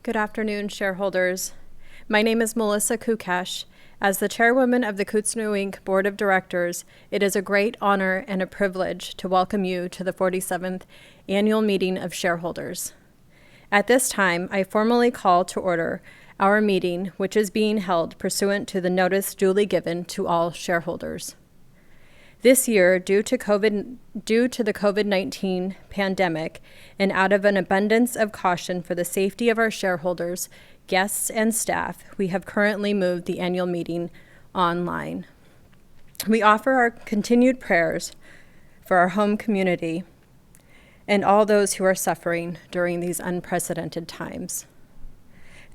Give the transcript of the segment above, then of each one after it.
Good afternoon, shareholders. My name is Melissa Kukash. As the chairwoman of the Kootznoowoo Inc. Board of Directors, it is a great honor and a privilege to welcome you to the 47th Annual Meeting of Shareholders. At this time, I formally call to order our meeting, which is being held pursuant to the notice duly given to all shareholders. This year, due to the COVID-19 pandemic, and out of an abundance of caution for the safety of our shareholders, guests, and staff, we have currently moved the annual meeting online. We offer our continued prayers for our home community and all those who are suffering during these unprecedented times.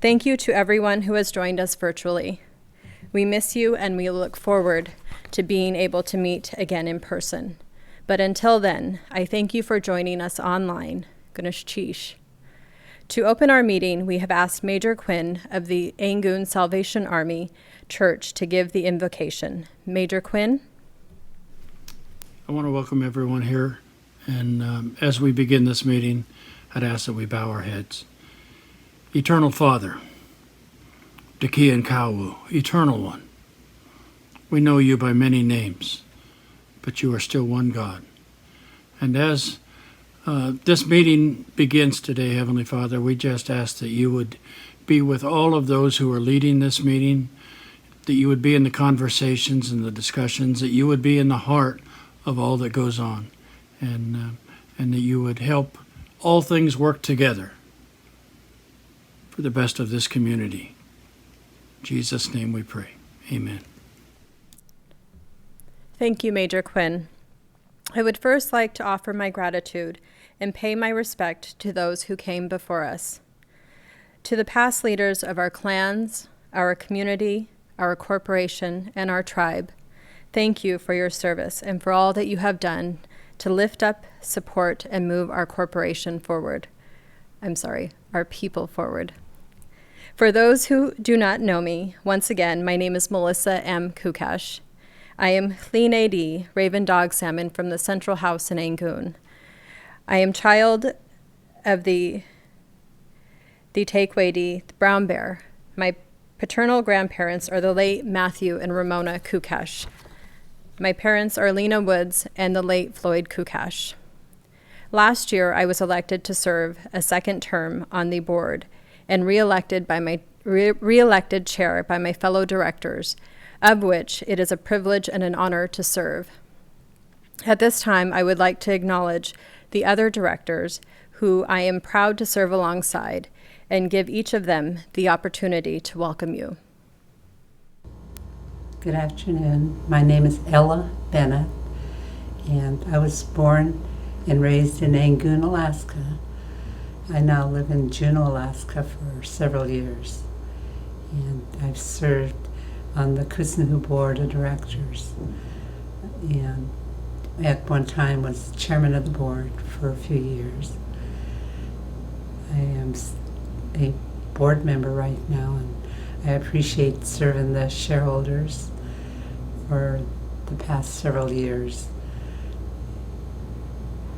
Thank you to everyone who has joined us virtually. We miss you, and we look forward to being able to meet again in person. But until then, I thank you for joining us online. Ganesh Chish. To open our meeting, we have asked Major Quinn of the Angoon Salvation Army Church to give the invocation. Major Quinn? I want to welcome everyone here, and as we begin this meeting, I'd ask that we bow our heads. Eternal Father, Kootznoowoo, Eternal One, we know you by many names, but you are still one God. And as this meeting begins today, Heavenly Father, we just ask that you would be with all of those who are leading this meeting, that you would be in the conversations and the discussions, that you would be in the heart of all that goes on, and that you would help all things work together for the best of this community. In Jesus' name we pray. Amen. Thank you, Major Quinn. I would first like to offer my gratitude and pay my respect to those who came before us. To the past leaders of our clans, our community, our corporation, and our tribe, thank you for your service and for all that you have done to lift up, support, and move our corporation forward. Our people forward. For those who do not know me, once again, my name is Melissa M. Kukash. I am Clean AD, Raven Dog Salmon from the Central House in Angoon. I am child of the Taekwadi Brown Bear. My paternal grandparents are the late Matthew and Ramona Kukash. My parents are Lena Woods and the late Floyd Kukash. Last year, I was elected to serve a second term on the board and reelected chair by my fellow directors, of which it is a privilege and an honor to serve. At this time, I would like to acknowledge the other directors who I am proud to serve alongside and give each of them the opportunity to welcome you. Good afternoon. My name is Ella Bennett, and I was born and raised in Angoon, Alaska. I now live in Juneau, Alaska for several years, and I've served on the Kootznoowoo Board of Directors, and at one time was chairman of the board for a few years. I am a board member right now, and I appreciate serving the shareholders for the past several years,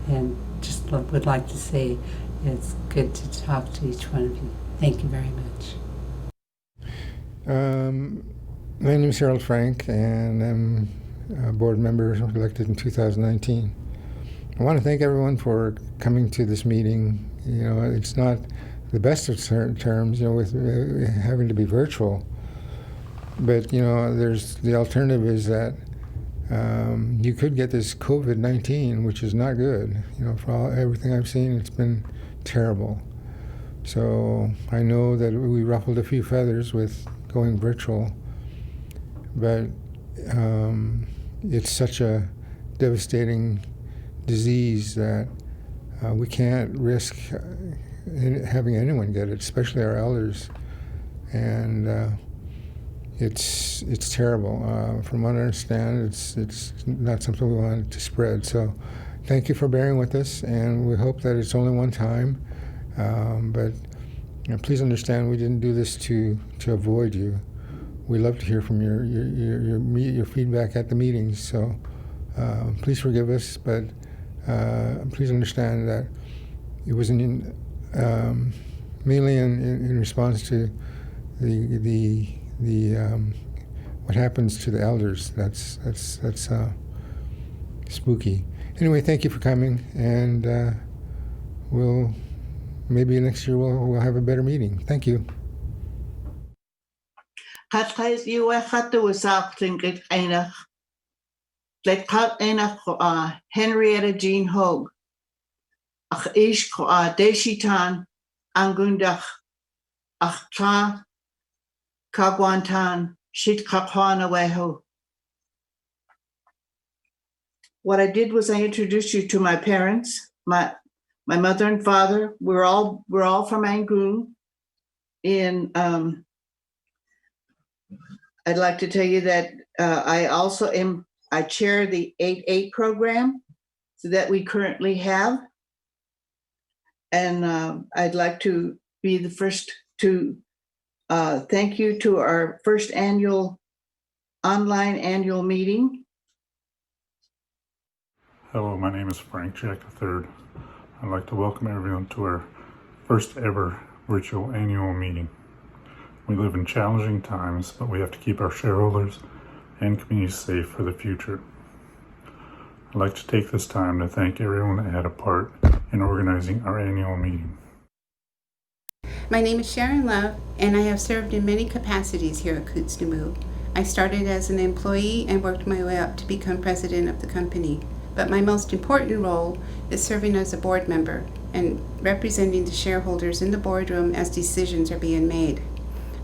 and just would like to say it's good to talk to each one of you. Thank you very much. My name is Harold Frank, and I'm a board member elected in 2019. I want to thank everyone for coming to this meeting. You know, it's not the best of terms, you know, with having to be virtual, but, you know, there's the alternative is that you could get this COVID-19, which is not good. You know, for everything I've seen, it's been terrible. So I know that we ruffled a few feathers with going virtual, but it's such a devastating disease that we can't risk having anyone get it, especially our elders. And it's terrible. From what I understand, it's not something we want to spread. So thank you for bearing with us, and we hope that it's only one time. But you know, please understand, we didn't do this to avoid you. We love to hear from your feedback at the meetings. So please forgive us, but please understand that it was mainly in response to the what happens to the elders. That's spooky. Anyway, thank you for coming, and we'll maybe next year we'll have a better meeting. Thank you. Katrais iwe chatu wasapling git einach. Let kat einach Henrietta Jean Hogue. Ach ish deshitan angundach. Ach tra kagwantan shit kakwana weho. What I did was I introduced you to my parents, my mother and father. We're all from Angoon. I'd like to tell you that I chair the 8-8 program that we currently have. And I'd like to be the first to thank you to our first online annual meeting. Hello, my name is Frank Jack III. I'd like to welcome everyone to our first ever virtual annual meeting. We live in challenging times, but we have to keep our shareholders and community safe for the future. I'd like to take this time to thank everyone that had a part in organizing our annual meeting. My name is Sharon Love, and I have served in many capacities here at Kootznoowoo. I started as an employee and worked my way up to become president of the company. But my most important role is serving as a board member and representing the shareholders in the boardroom as decisions are being made.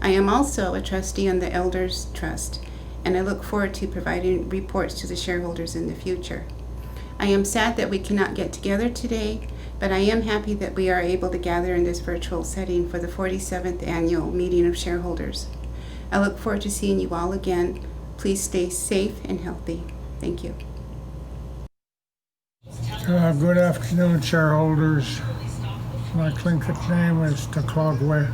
I am also a trustee on the Elders Trust, and I look forward to providing reports to the shareholders in the future. I am sad that we cannot get together today, but I am happy that we are able to gather in this virtual setting for the 47th annual meeting of shareholders. I look forward to seeing you all again. Please stay safe and healthy. Thank you. Good afternoon, shareholders. My Tlingit name is Kootznoowoo.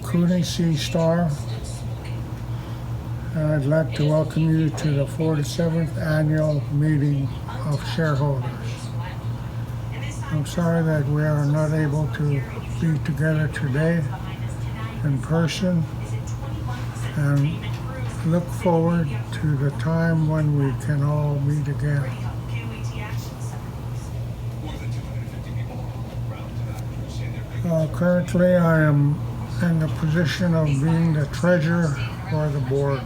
Cooney C. Star. And I'd like to welcome you to the 47th annual meeting of shareholders. I'm sorry that we are not able to be together today in person, and look forward to the time when we can all meet again. Currently, I am in the position of being the treasurer for the board.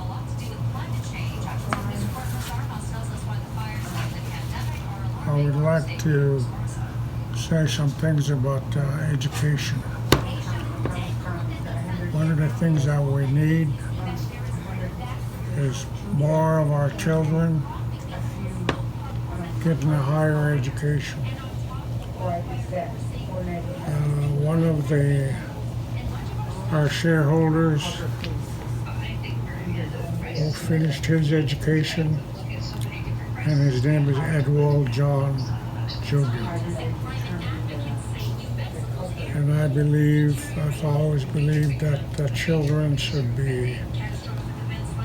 I would like to say some things about education. One of the things that we need is more of our children getting a higher education. One of our shareholders who finished his education, and his name is Edward John Jr. And I've always believed that the children should be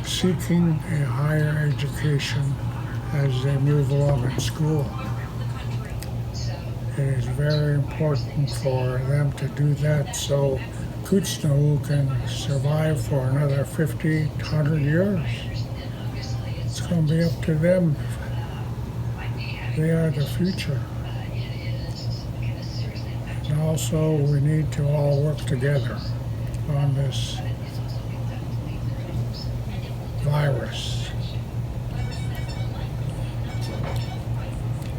seeking a higher education as they move along in school. It is very important for them to do that so Kootznoowoo can survive for another 50, 100 years. It's going to be up to them. They are the future. And also, we need to all work together on this virus.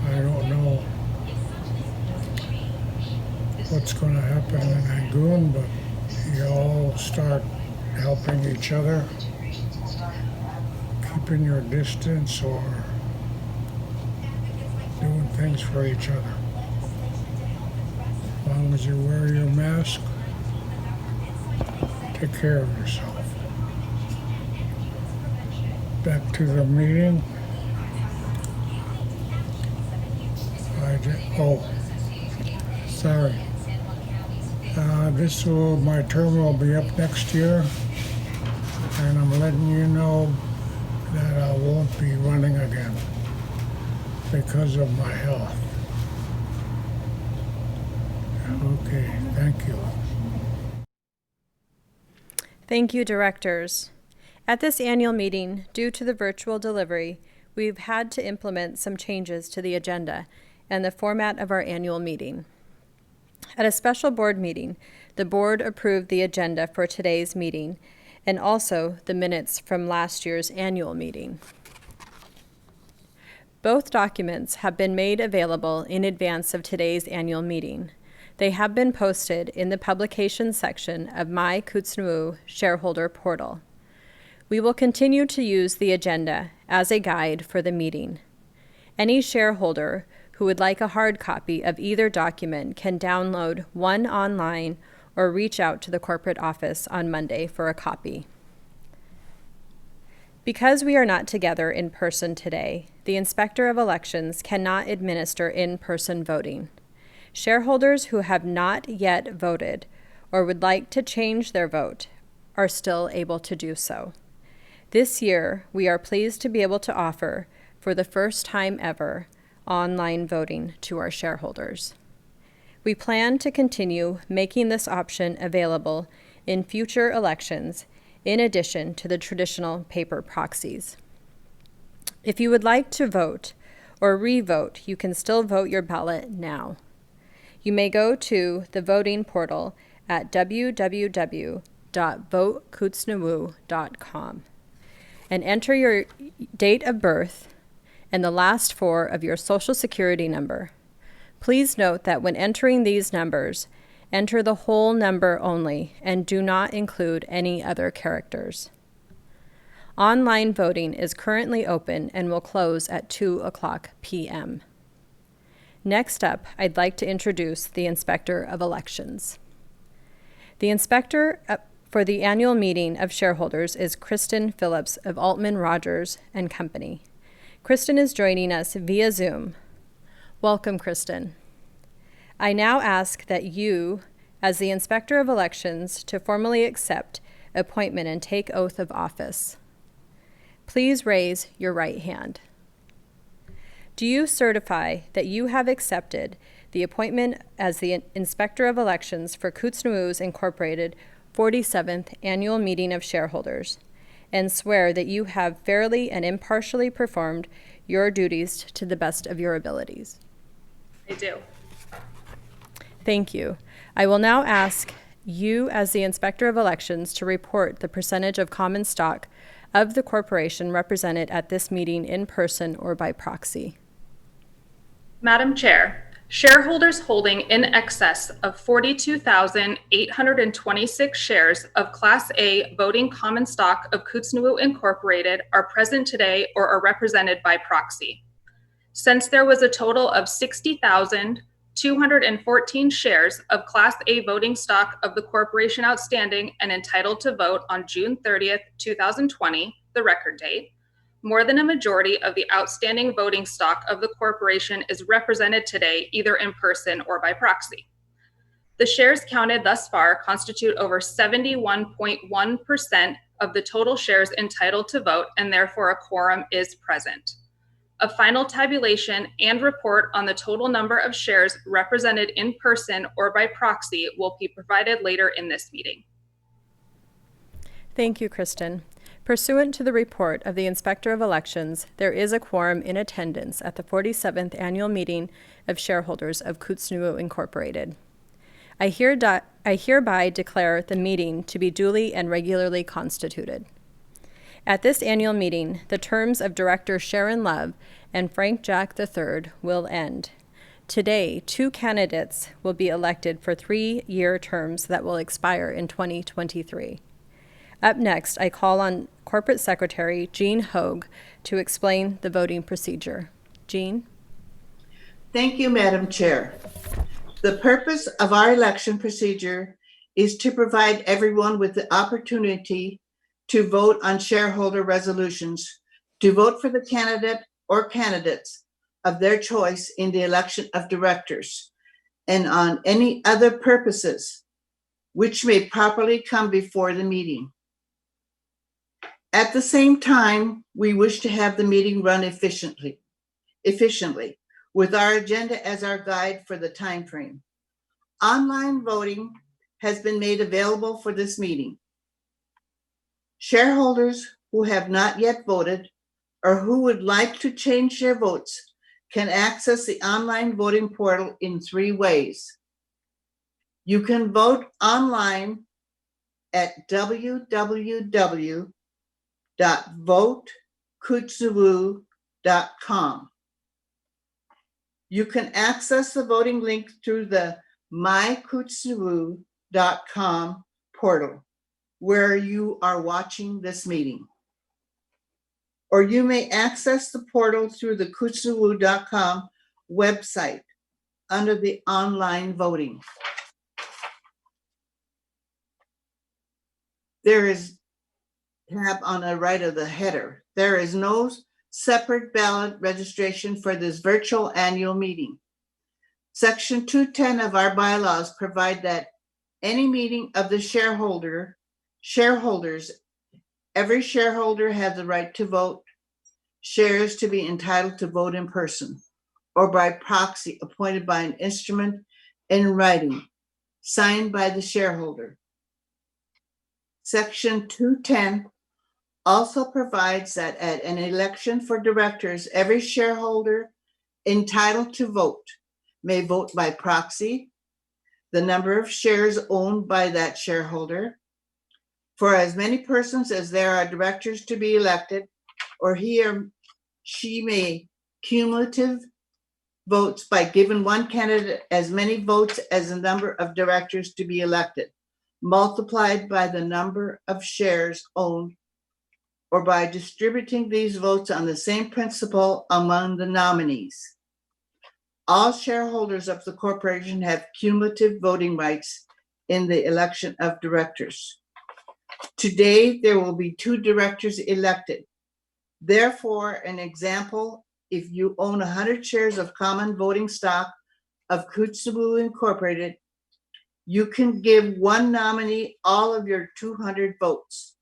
I don't know what's going to happen in Angoon, but you all start helping each other, keeping your distance, or doing things for each other. As long as you wear your mask, take care of yourself. Back to the meeting. Sorry. My term will be up next year, and I'm letting you know that I won't be running again because of my health. Okay, thank you. Thank you, directors. At this annual meeting, due to the virtual delivery, we've had to implement some changes to the agenda and the format of our annual meeting. At a special board meeting, the board approved the agenda for today's meeting and also the minutes from last year's annual meeting. Both documents have been made available in advance of today's annual meeting. They have been posted in the publications section of my Kootznoowoo shareholder portal. We will continue to use the agenda as a guide for the meeting. Any shareholder who would like a hard copy of either document can download one online or reach out to the corporate office on Monday for a copy. Because we are not together in person today, the Inspector of Elections cannot administer in-person voting. Shareholders who have not yet voted or would like to change their vote are still able to do so. This year, we are pleased to be able to offer, for the first time ever, online voting to our shareholders. We plan to continue making this option available in future elections, in addition to the traditional paper proxies. If you would like to vote or re-vote, you can still vote your ballot now. You may go to the voting portal at www.votekootznoowoo.com and enter your date of birth and the last four of your Social Security number. Please note that when entering these numbers, enter the whole number only and do not include any other characters. Online voting is currently open and will close at 2:00 p.m. Next up, I'd like to introduce the Inspector of Elections. The Inspector for the annual meeting of shareholders is Kristen Phillips of Altman Rogers and Company. Kristen is joining us via Zoom. Welcome, Kristen. I now ask that you, as the Inspector of Elections, to formally accept appointment and take oath of office. Please raise your right hand. Do you certify that you have accepted the appointment as the Inspector of Elections for Kootznoowoo Incorporated 47th Annual Meeting of Shareholders, and swear that you have fairly and impartially performed your duties to the best of your abilities? I do. Thank you. I will now ask you, as the Inspector of Elections, to report the percentage of common stock of the corporation represented at this meeting in person or by proxy. Madam Chair, shareholders holding in excess of 42,826 shares of Class A voting common stock of Kootznoowoo Incorporated are present today or are represented by proxy. Since there was a total of 60,214 shares of Class A voting stock of the corporation outstanding and entitled to vote on June 30th, 2020, the record date, more than a majority of the outstanding voting stock of the corporation is represented today either in person or by proxy. The shares counted thus far constitute over 71.1% of the total shares entitled to vote, and therefore a quorum is present. A final tabulation and report on the total number of shares represented in person or by proxy will be provided later in this meeting. Thank you, Kristen. Pursuant to the report of the Inspector of Elections, there is a quorum in attendance at the 47th Annual Meeting of Shareholders of Kootznoowoo Incorporated. I hereby declare the meeting to be duly and regularly constituted. At this annual meeting, the terms of Director Sharon Love and Frank Jack III will end. Today, 2 candidates will be elected for 3-year terms that will expire in 2023. Up next, I call on Corporate Secretary Jean Hogue to explain the voting procedure. Jean? Thank you, Madam Chair. The purpose of our election procedure is to provide everyone with the opportunity to vote on shareholder resolutions, to vote for the candidate or candidates of their choice in the election of directors, and on any other purposes which may properly come before the meeting. At the same time, we wish to have the meeting run efficiently, with our agenda as our guide for the time frame. Online voting has been made available for this meeting. Shareholders who have not yet voted or who would like to change their votes can access the online voting portal in 3 ways. You can vote online at www.votekootznoowoo.com. You can access the voting link through the mykootznoowoo.com portal where you are watching this meeting. Or you may access the portal through the Kootznoowoo.com website under the online voting. There is tab on the right of the header. There is no separate ballot registration for this virtual annual meeting. Section 210 of our bylaws provide that any meeting of the shareholders, every shareholder has the right to vote, shares to be entitled to vote in person or by proxy appointed by an instrument in writing, signed by the shareholder. Section 210 also provides that at an election for directors, every shareholder entitled to vote may vote by proxy, the number of shares owned by that shareholder, for as many persons as there are directors to be elected, or he or she may cumulative votes by giving one candidate as many votes as the number of directors to be elected, multiplied by the number of shares owned, or by distributing these votes on the same principle among the nominees. All shareholders of the corporation have cumulative voting rights in the election of directors. Today, there will be 2 directors elected. Therefore, an example, if you own 100 shares of common voting stock of Kootznoowoo Incorporated, you can give one nominee all of your 200 votes.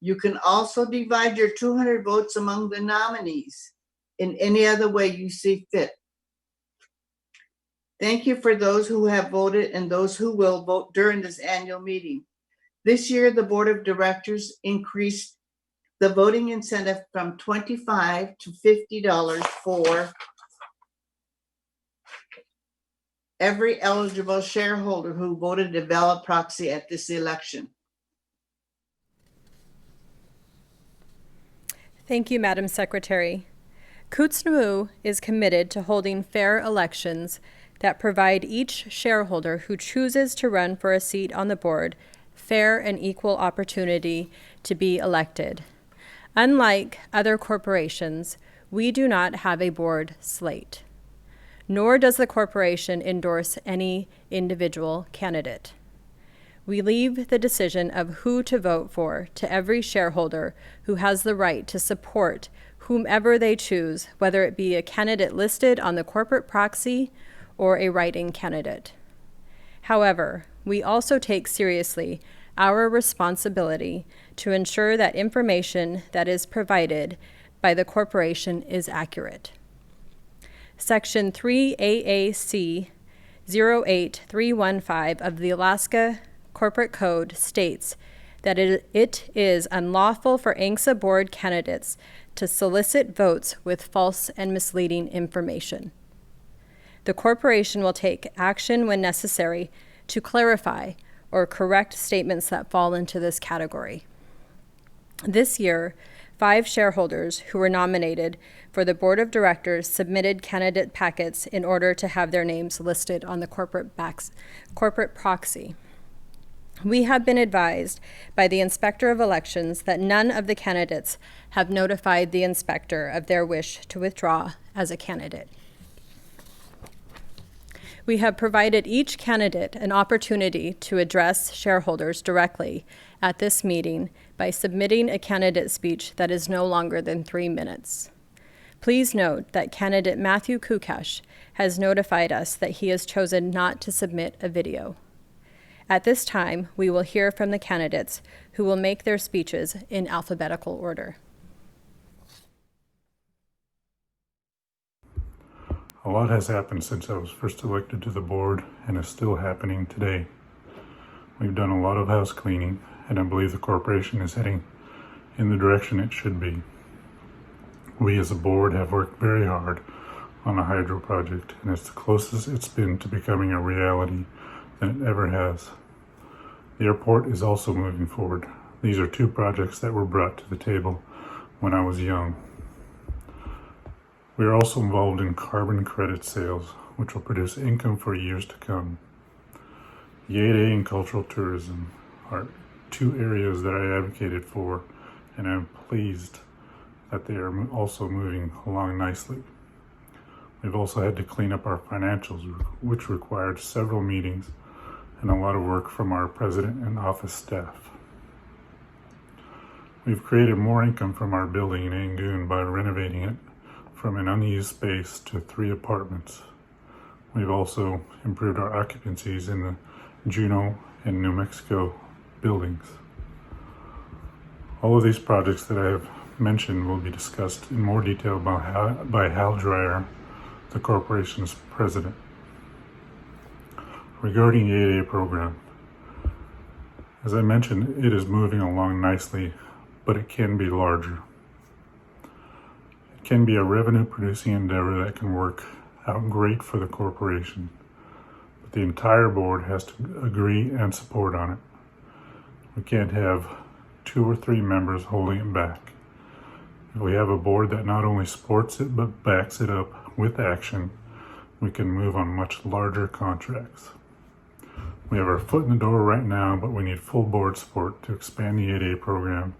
You can also divide your 200 votes among the nominees in any other way you see fit. Thank you for those who have voted and those who will vote during this annual meeting. This year, the Board of Directors increased the voting incentive from $25 to $50 for every eligible shareholder who voted a valid proxy at this election. Thank you, Madam Secretary. Kootznoowoo is committed to holding fair elections that provide each shareholder who chooses to run for a seat on the board fair and equal opportunity to be elected. Unlike other corporations, we do not have a board slate, nor does the corporation endorse any individual candidate. We leave the decision of who to vote for to every shareholder who has the right to support whomever they choose, whether it be a candidate listed on the corporate proxy or a write-in candidate. However, we also take seriously our responsibility to ensure that information that is provided by the corporation is accurate. Section 3AAC 08315 of the Alaska Corporate Code states that it is unlawful for ANCSA board candidates to solicit votes with false and misleading information. The corporation will take action when necessary to clarify or correct statements that fall into this category. This year, 5 shareholders who were nominated for the board of directors submitted candidate packets in order to have their names listed on the corporate proxy. We have been advised by the Inspector of Elections that none of the candidates have notified the inspector of their wish to withdraw as a candidate. We have provided each candidate an opportunity to address shareholders directly at this meeting by submitting a candidate speech that is no longer than 3 minutes. Please note that candidate Matthew Kukash has notified us that he has chosen not to submit a video. At this time, we will hear from the candidates who will make their speeches in alphabetical order. A lot has happened since I was first elected to the board and is still happening today. We've done a lot of house cleaning, and I believe the corporation is heading in the direction it should be. We as a board have worked very hard on a hydro project, and it's the closest it's been to becoming a reality than it ever has. The airport is also moving forward. These are two projects that were brought to the table when I was young. We are also involved in carbon credit sales, which will produce income for years to come. The 8A and cultural tourism are two areas that I advocated for, and I'm pleased that they are also moving along nicely. We've also had to clean up our financials, which required several meetings and a lot of work from our president and office staff. We've created more income from our building in Angoon by renovating it from an unused space to 3 apartments. We've also improved our occupancies in the Juneau and New Mexico buildings. All of these projects that I have mentioned will be discussed in more detail by Hal Dreyer, the corporation's president. Regarding the 8A program, as I mentioned, it is moving along nicely, but it can be larger. It can be a revenue-producing endeavor that can work out great for the corporation, but the entire board has to agree and support on it. We can't have 2 or 3 members holding it back. If we have a board that not only supports it but backs it up with action, we can move on much larger contracts. We have our foot in the door right now, but we need full board support to expand the 8A program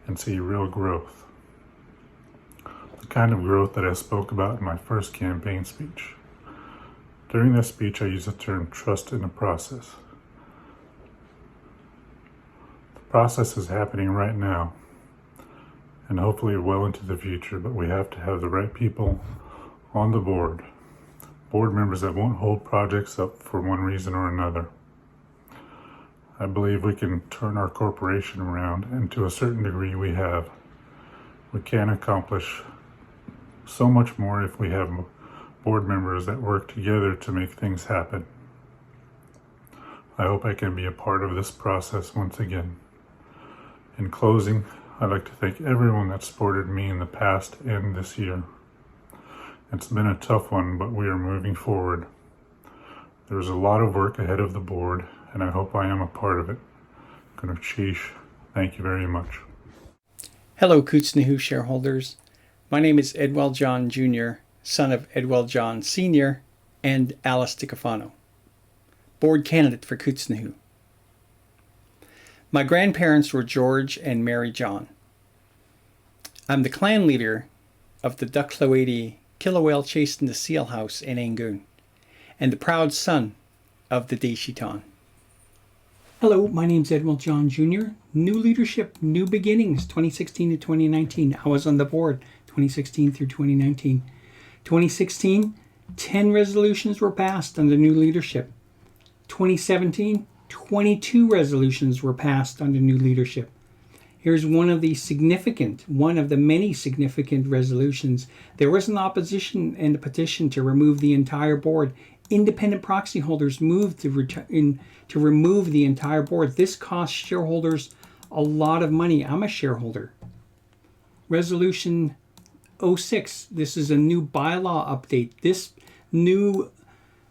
and see real growth. The kind of growth that I spoke about in my first campaign speech. During that speech, I used the term trust in the process. The process is happening right now, and hopefully well into the future, but we have to have the right people on the board. Board members that won't hold projects up for one reason or another. I believe we can turn our corporation around, and to a certain degree we have. We can accomplish so much more if we have board members that work together to make things happen. I hope I can be a part of this process once again. In closing, I'd like to thank everyone that supported me in the past and this year. It's been a tough one, but we are moving forward. There's a lot of work ahead of the board, and I hope I am a part of it. Kootznoowoo, thank you very much. Hello, Kootznoowoo shareholders. My name is Edwell John Jr., son of Edwell John Sr. and Alice DiCafano, board candidate for Kootznoowoo. My grandparents were George and Mary John. I'm the clan leader of the Duckloady Killer Whale Chased in the Seal House in Angoon, and the proud son of the Deshiton. Hello, my name's Edwell John Jr. New leadership, new beginnings, 2016 to 2019. I was on the board 2016 through 2019. 2016, 10 resolutions were passed under new leadership. 2017, 22 resolutions were passed under new leadership. Here's one of the many significant resolutions. There was an opposition and a petition to remove the entire board. Independent proxy holders moved to remove the entire board. This cost shareholders a lot of money. I'm a shareholder. Resolution 06, this is a new bylaw update. This new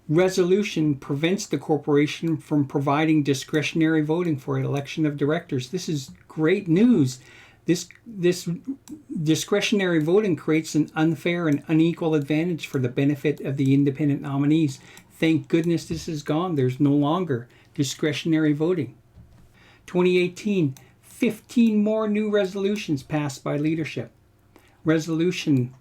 resolution prevents the corporation from providing discretionary voting for an election of directors. This is great news. This discretionary voting creates an unfair and unequal advantage for the benefit of the independent nominees. Thank goodness this is gone. There's no longer discretionary voting. 2018, 15 more new resolutions passed by leadership. Resolution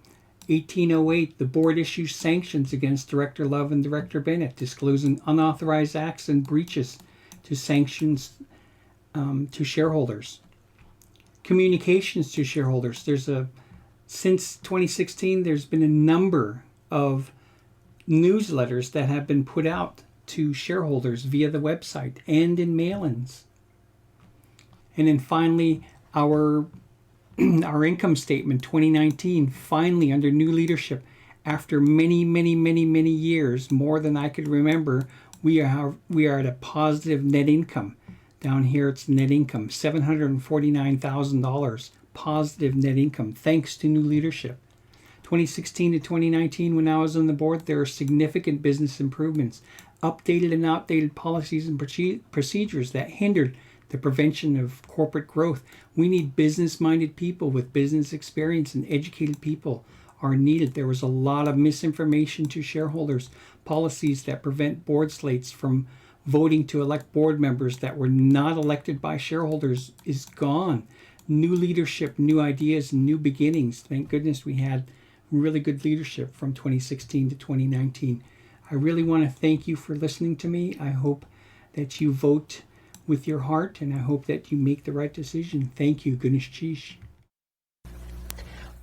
1808, the board issues sanctions against Director Love and Director Bennett, disclosing unauthorized acts and breaches to sanctions to shareholders. Communications to shareholders. Since 2016, there's been a number of newsletters that have been put out to shareholders via the website and in mail-ins. And then finally, our income statement 2019, finally under new leadership, After many, many, many, many years, more than I could remember, we are at a positive net income. Down here, it's net income, $749,000 positive net income, thanks to new leadership. 2016 to 2019, when I was on the board, there were significant business improvements, updated and outdated policies and procedures that hindered the prevention of corporate growth. We need business-minded people with business experience, and educated people are needed. There was a lot of misinformation to shareholders, policies that prevent board slates from voting to elect board members that were not elected by shareholders is gone. New leadership, new ideas, new beginnings. Thank goodness we had really good leadership from 2016 to 2019. I really want to thank you for listening to me. I hope that you vote with your heart, and I hope that you make the right decision. Thank you. Ganesh Chish.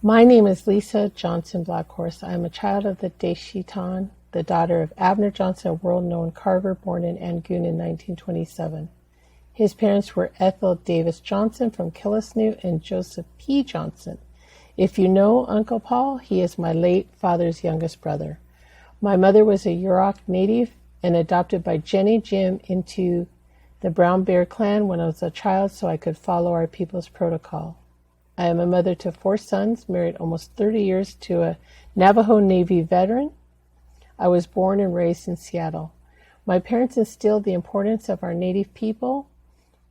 My name is Lisa Johnson Blackhorse. I am a child of the Deshitan, the daughter of Abner Johnson, a world-known carver born in Angoon in 1927. His parents were Ethel Davis Johnson from Kootznoowoo and Joseph P. Johnson. If you know Uncle Paul, he is my late father's youngest brother. My mother was a Yurok native and adopted by Jenny Jim into the Brown Bear clan when I was a child so I could follow our people's protocol. I am a mother to 4 sons, married almost 30 years to a Navajo Navy veteran. I was born and raised in Seattle. My parents instilled the importance of our Native people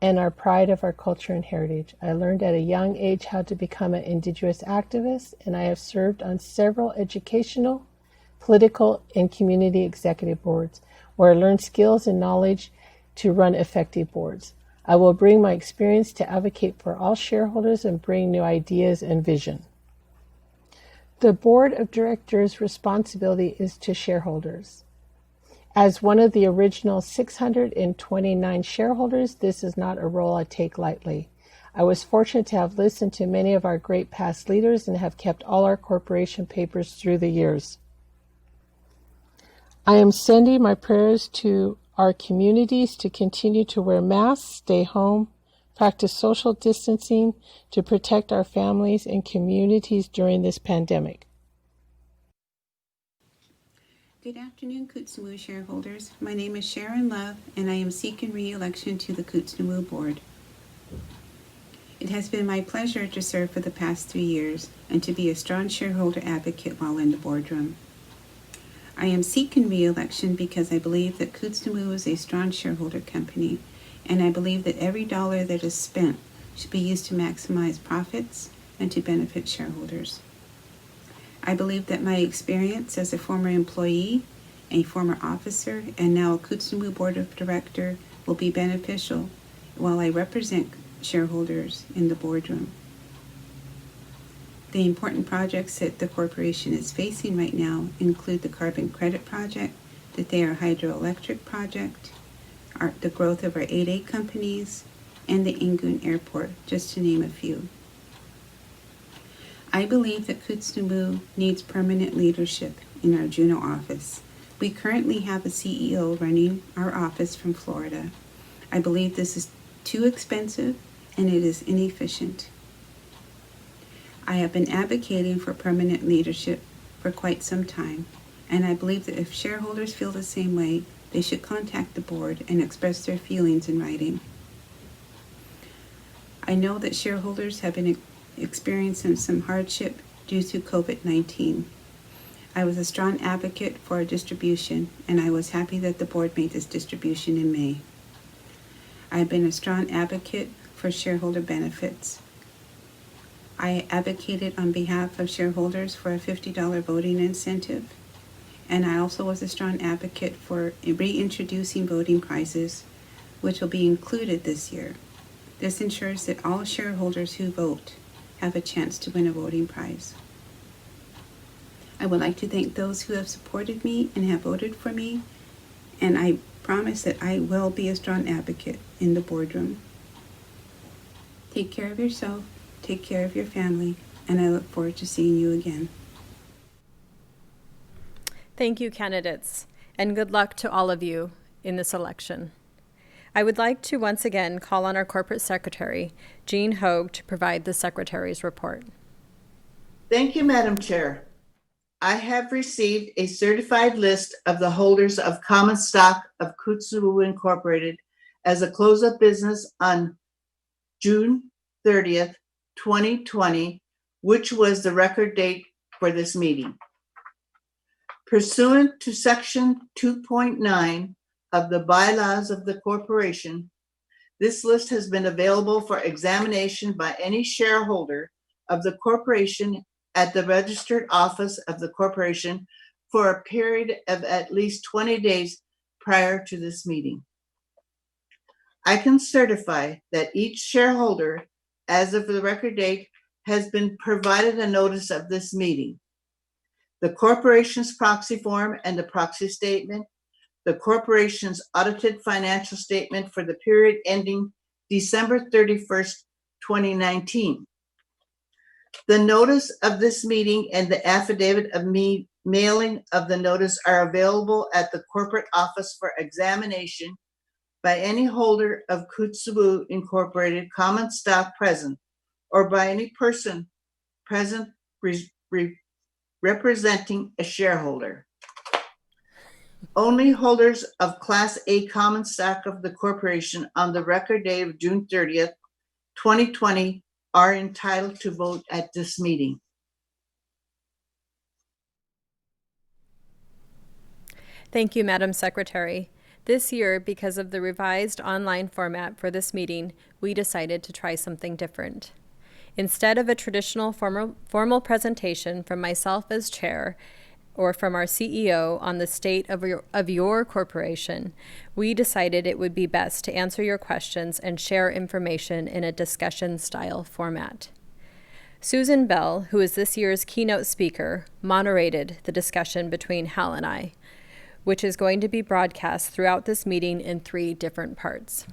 and our pride of our culture and heritage. I learned at a young age how to become an Indigenous activist, and I have served on several educational, political, and community executive boards, where I learned skills and knowledge to run effective boards. I will bring my experience to advocate for all shareholders and bring new ideas and vision. The board of directors' responsibility is to shareholders. As one of the original 629 shareholders, this is not a role I take lightly. I was fortunate to have listened to many of our great past leaders and have kept all our corporation papers through the years. I am sending my prayers to our communities to continue to wear masks, stay home, practice social distancing to protect our families and communities during this pandemic. Good afternoon, Kootznoowoo shareholders. My name is Sharon Love, and I am seeking re-election to the Kootznoowoo board. It has been my pleasure to serve for the past 3 years and to be a strong shareholder advocate while in the boardroom. I am seeking re-election because I believe that Kootznoowoo is a strong shareholder company, and I believe that every dollar that is spent should be used to maximize profits and to benefit shareholders. I believe that my experience as a former employee, a former officer, and now a Kootznoowoo Board of Director will be beneficial while I represent shareholders in the boardroom. The important projects that the corporation is facing right now include the carbon credit project, the Thayer hydroelectric project, the growth of our 8A companies, and the Angoon Airport, just to name a few. I believe that Kootznoowoo needs permanent leadership in our Juneau office. We currently have a CEO running our office from Florida. I believe this is too expensive and it is inefficient. I have been advocating for permanent leadership for quite some time, and I believe that if shareholders feel the same way, they should contact the board and express their feelings in writing. I know that shareholders have been experiencing some hardship due to COVID-19. I was a strong advocate for a distribution, and I was happy that the board made this distribution in May. I have been a strong advocate for shareholder benefits. I advocated on behalf of shareholders for a $50 voting incentive, and I also was a strong advocate for reintroducing voting prizes, which will be included this year. This ensures that all shareholders who vote have a chance to win a voting prize. I would like to thank those who have supported me and have voted for me, and I promise that I will be a strong advocate in the boardroom. Take care of yourself, take care of your family, and I look forward to seeing you again. Thank you, candidates, and good luck to all of you in this election. I would like to once again call on our corporate secretary, Jean Hogue, to provide the secretary's report. Thank you, Madam Chair. I have received a certified list of the holders of common stock of Kootznoowoo Incorporated as a close of business on June 30th, 2020, which was the record date for this meeting. Pursuant to Section 2.9 of the bylaws of the corporation, this list has been available for examination by any shareholder of the corporation at the registered office of the corporation for a period of at least 20 days prior to this meeting. I can certify that each shareholder, as of the record date, has been provided a notice of this meeting. The corporation's proxy form and the proxy statement, the corporation's audited financial statement for the period ending December 31st, 2019. The notice of this meeting and the affidavit of mailing of the notice are available at the corporate office for examination by any holder of Kootznoowoo Incorporated common stock present, or by any person present representing a shareholder. Only holders of Class A common stock of the corporation on the record date of June 30th, 2020 are entitled to vote at this meeting. Thank you, Madam Secretary. This year, because of the revised online format for this meeting, we decided to try something different. Instead of a traditional formal presentation from myself as chair or from our CEO on the state of your corporation, we decided it would be best to answer your questions and share information in a discussion-style format. Susan Bell, who is this year's keynote speaker, moderated the discussion between Hal and I, which is going to be broadcast throughout this meeting in 3 different parts.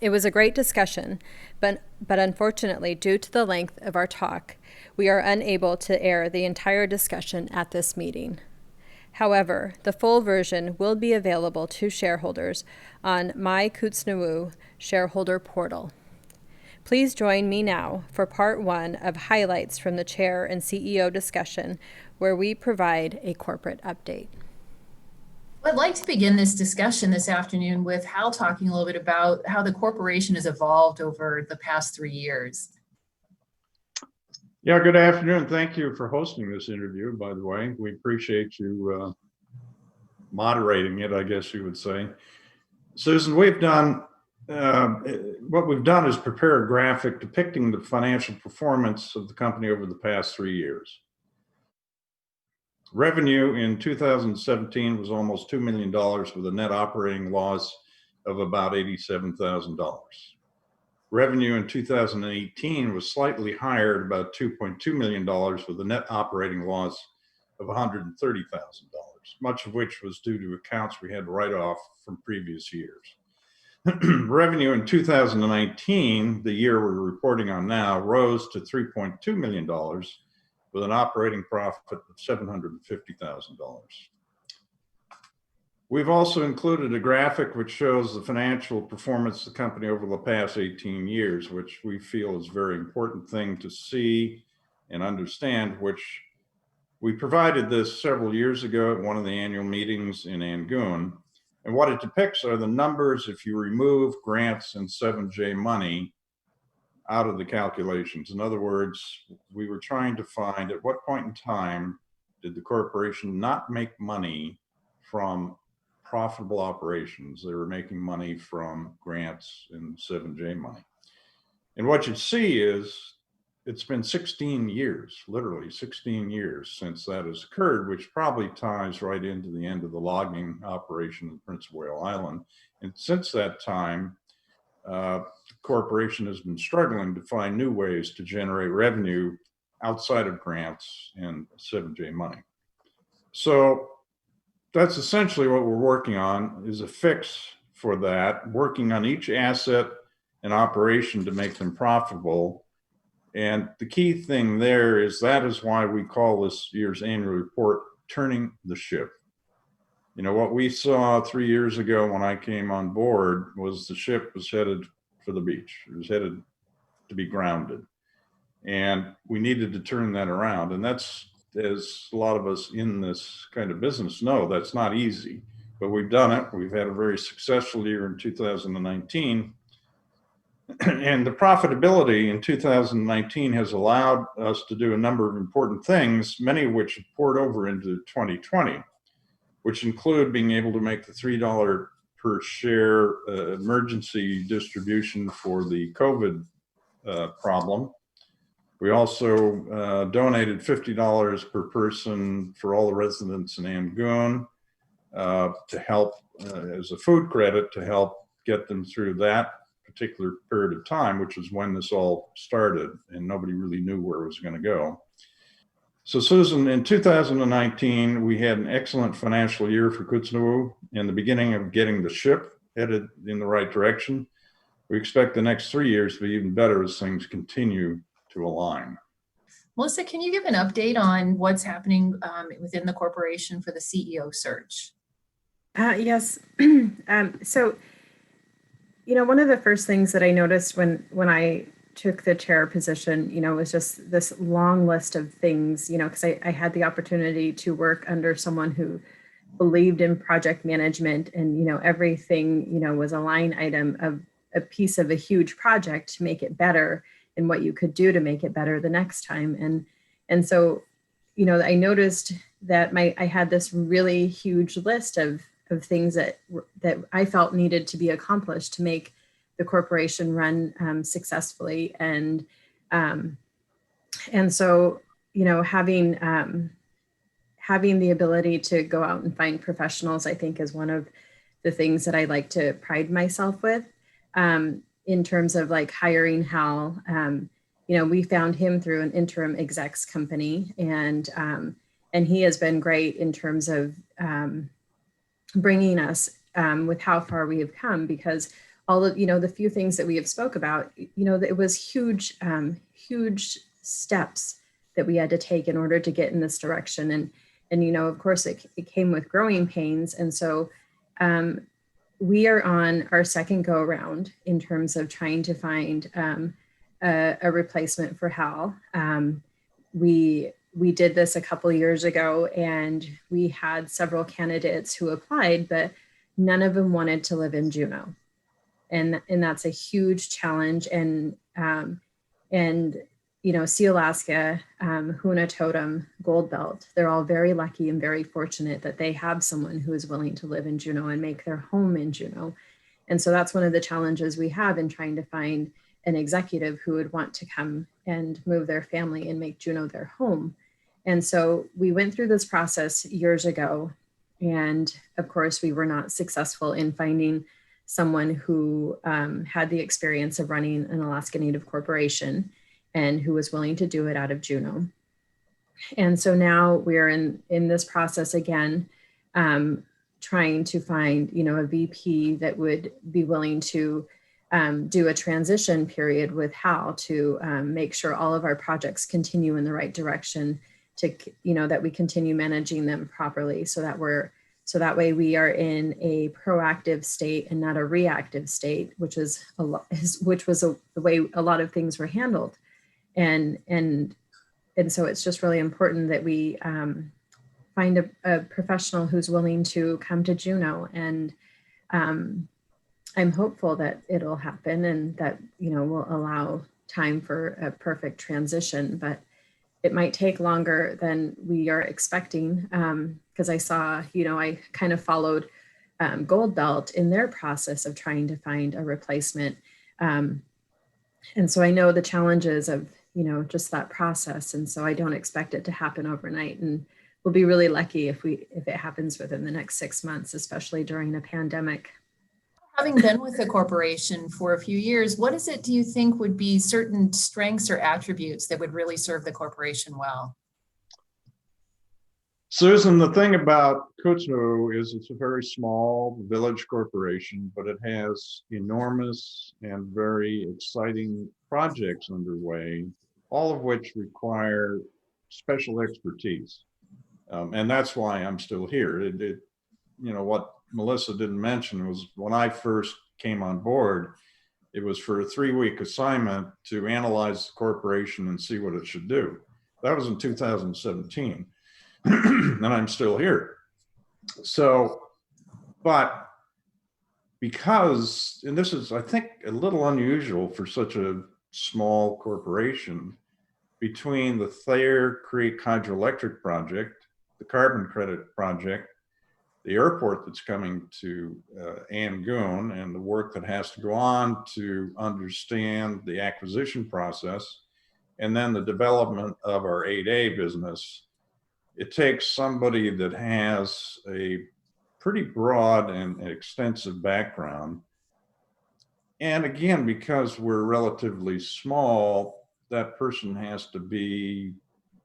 It was a great discussion, but unfortunately, due to the length of our talk, we are unable to air the entire discussion at this meeting. However, the full version will be available to shareholders on My Kootznoowoo shareholder portal. Please join me now for part 1 of highlights from the Chair and CEO discussion, where we provide a corporate update. I'd like to begin this discussion this afternoon with Hal talking a little bit about how the corporation has evolved over the past 3 years. Yeah, good afternoon. Thank you for hosting this interview, by the way. We appreciate you moderating it, I guess you would say. Susan, what we've done is prepare a graphic depicting the financial performance of the company over the past 3 years. Revenue in 2017 was almost $2 million with a net operating loss of about $87,000. Revenue in 2018 was slightly higher at about $2.2 million with a net operating loss of $130,000, much of which was due to accounts we had to write off from previous years. Revenue in 2019, the year we're reporting on now, rose to $3.2 million with an operating profit of $750,000. We've also included a graphic which shows the financial performance of the company over the past 18 years, which we feel is a very important thing to see and understand, which we provided this several years ago at one of the annual meetings in Yangon. And what it depicts are the numbers if you remove grants and 7J money out of the calculations. In other words, we were trying to find at what point in time did the corporation not make money from profitable operations. They were making money from grants and 7J money. And what you see is it's been 16 years, literally 16 years since that has occurred, which probably ties right into the end of the logging operation in Prince of Wales Island. And since that time, the corporation has been struggling to find new ways to generate revenue outside of grants and 7J money. So that's essentially what we're working on, is a fix for that, working on each asset and operation to make them profitable. And the key thing there is that is why we call this year's annual report Turning the Ship. You know, what we saw 3 years ago when I came on board was the ship was headed for the beach. It was headed to be grounded. And we needed to turn that around. And that's as a lot of us in this kind of business know, that's not easy, but we've done it. We've had a very successful year in 2019. And the profitability in 2019 has allowed us to do a number of important things, many of which have poured over into 2020, which include being able to make the $3 per share emergency distribution for the COVID problem. We also donated $50 per person for all the residents in Angoon to help as a food credit to help get them through that particular period of time, which is when this all started and nobody really knew where it was going to go. So Susan, in 2019, we had an excellent financial year for Kootznoowoo and the beginning of getting the ship headed in the right direction. We expect the next 3 years to be even better as things continue to align. Melissa, can you give an update on what's happening within the corporation for the CEO search? Yes. So, one of the first things that I noticed when I took the chair position, was just this long list of things, because I had the opportunity to work under someone who believed in project management and, everything, was a line item of a piece of a huge project to make it better and what you could do to make it better the next time. And so, I noticed that I had this really huge list of things that I felt needed to be accomplished to make the corporation run successfully. And so, having the ability to go out and find professionals, I think, is one of the things that I like to pride myself with. In terms of like hiring Hal, we found him through an interim execs company, and he has been great in terms of bringing us with how far we have come, because all of the few things that we have spoke about, it was huge steps that we had to take in order to get in this direction, and of course it came with growing pains, and so we are on our second go around in terms of trying to find a replacement for Hal. We did this a couple of years ago, and we had several candidates who applied, but none of them wanted to live in Juneau, and that's a huge challenge. And Sealaska, Huna Totem, Gold Belt, they're all very lucky and very fortunate that they have someone who is willing to live in Juneau and make their home in Juneau. And so that's one of the challenges we have in trying to find an executive who would want to come and move their family and make Juneau their home. And so we went through this process years ago, and of course we were not successful in finding someone who had the experience of running an Alaska Native corporation and who was willing to do it out of Juneau. And so now we're in this process again, trying to find, a VP that would be willing to do a transition period with Hal to make sure all of our projects continue in the right direction, to, that we continue managing them properly, so that way we are in a proactive state and not a reactive state, which was the way a lot of things were handled. And so it's just really important that we find a professional who's willing to come to Juneau, and I'm hopeful that it'll happen and that will allow time for a perfect transition, but it might take longer than we are expecting, because I saw, I kind of followed Gold Belt in their process of trying to find a replacement. And so I know the challenges of, just that process. And so I don't expect it to happen overnight. And we'll be really lucky if it happens within the next 6 months, especially during a pandemic. Having been with the corporation for a few years, what is it do you think would be certain strengths or attributes that would really serve the corporation well? Susan, the thing about Kootznoowoo is it's a very small village corporation, but it has enormous and very exciting projects underway, all of which require special expertise. And that's why I'm still here. What Melissa didn't mention was when I first came on board, it was for a 3-week assignment to analyze the corporation and see what it should do. That was in 2017, and I'm still here. So, but because, and this is, I think, a little unusual for such a small corporation, between the Thayer Creek Hydroelectric Project, the carbon credit project, the airport that's coming to Angoon, and the work that has to go on to understand the acquisition process, and then the development of our 8A business, it takes somebody that has a pretty broad and extensive background. And again, because we're relatively small, that person has to be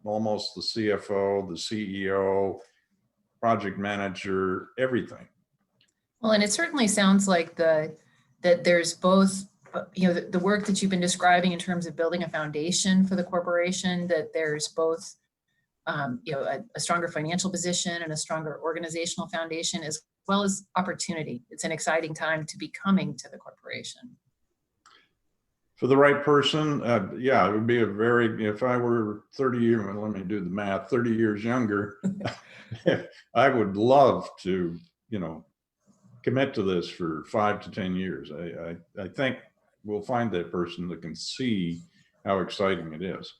almost the CFO, the CEO, project manager, everything. Well, and it certainly sounds like that there's both, the work that you've been describing in terms of building a foundation for the corporation, that there's both, a stronger financial position and a stronger organizational foundation, as well as opportunity. It's an exciting time to be coming to the corporation. For the right person, yeah, it would be if I were 30 years, well, let me do the math, 30 years younger, I would love to, commit to this for 5 to 10 years. I think we'll find that person that can see how exciting it is.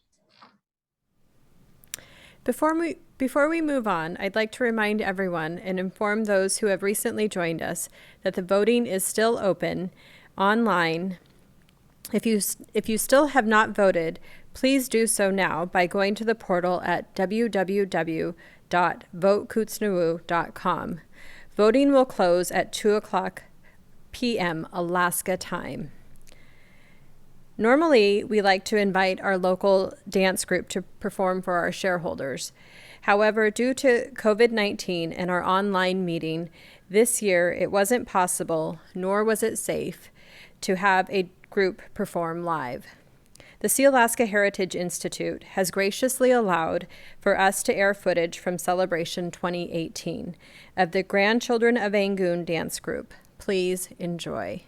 Before we move on, I'd like to remind everyone and inform those who have recently joined us that the voting is still open online. If you still have not voted, please do so now by going to the portal at www.votekootznoowoo.com. Voting will close at 2:00 p.m. Alaska time. Normally, we like to invite our local dance group to perform for our shareholders. However, due to COVID-19 and our online meeting, this year it wasn't possible, nor was it safe, to have a group perform live. The Sealaska Heritage Institute has graciously allowed for us to air footage from Celebration 2018 of the Grandchildren of Angoon dance group. Please enjoy.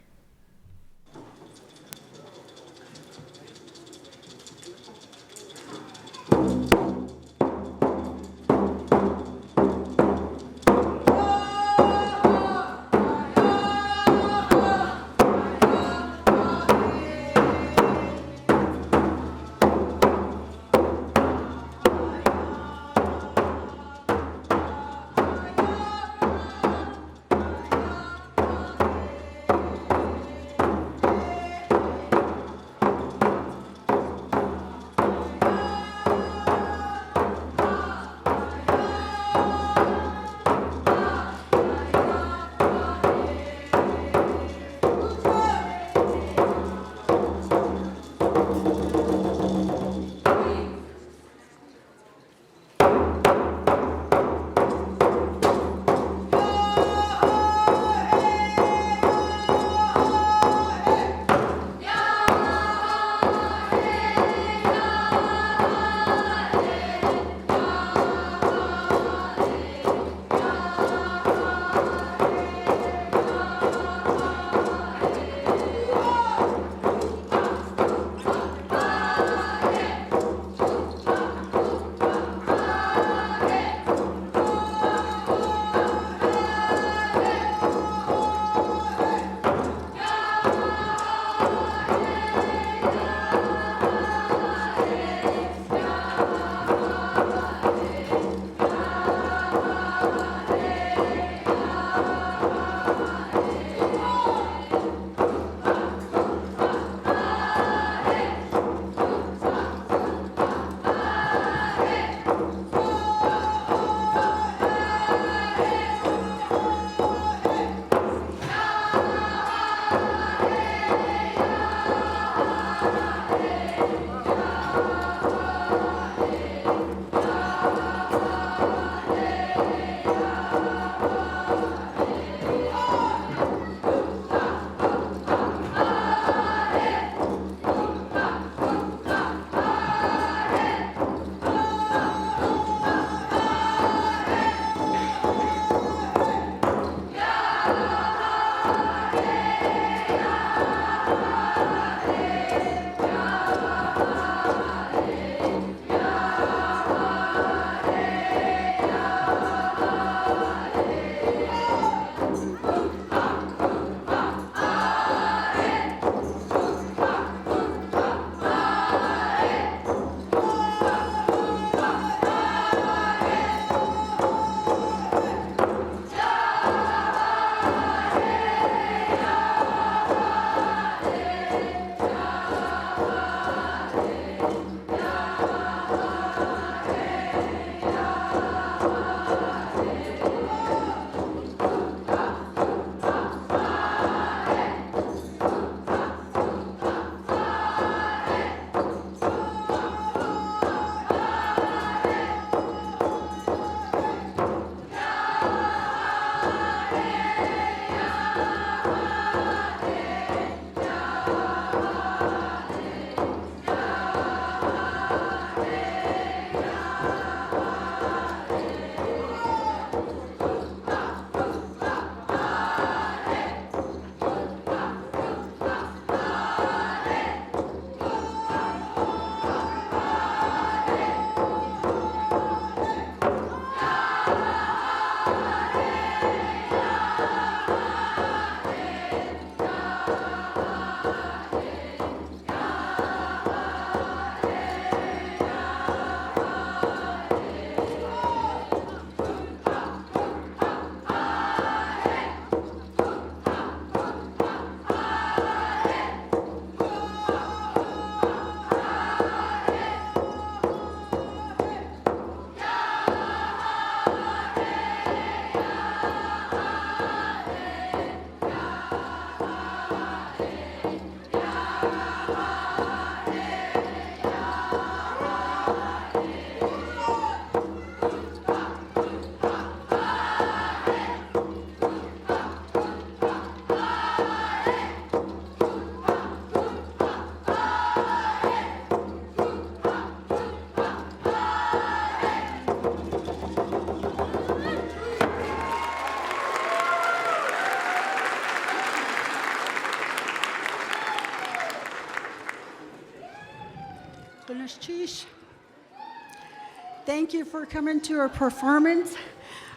for coming to our performance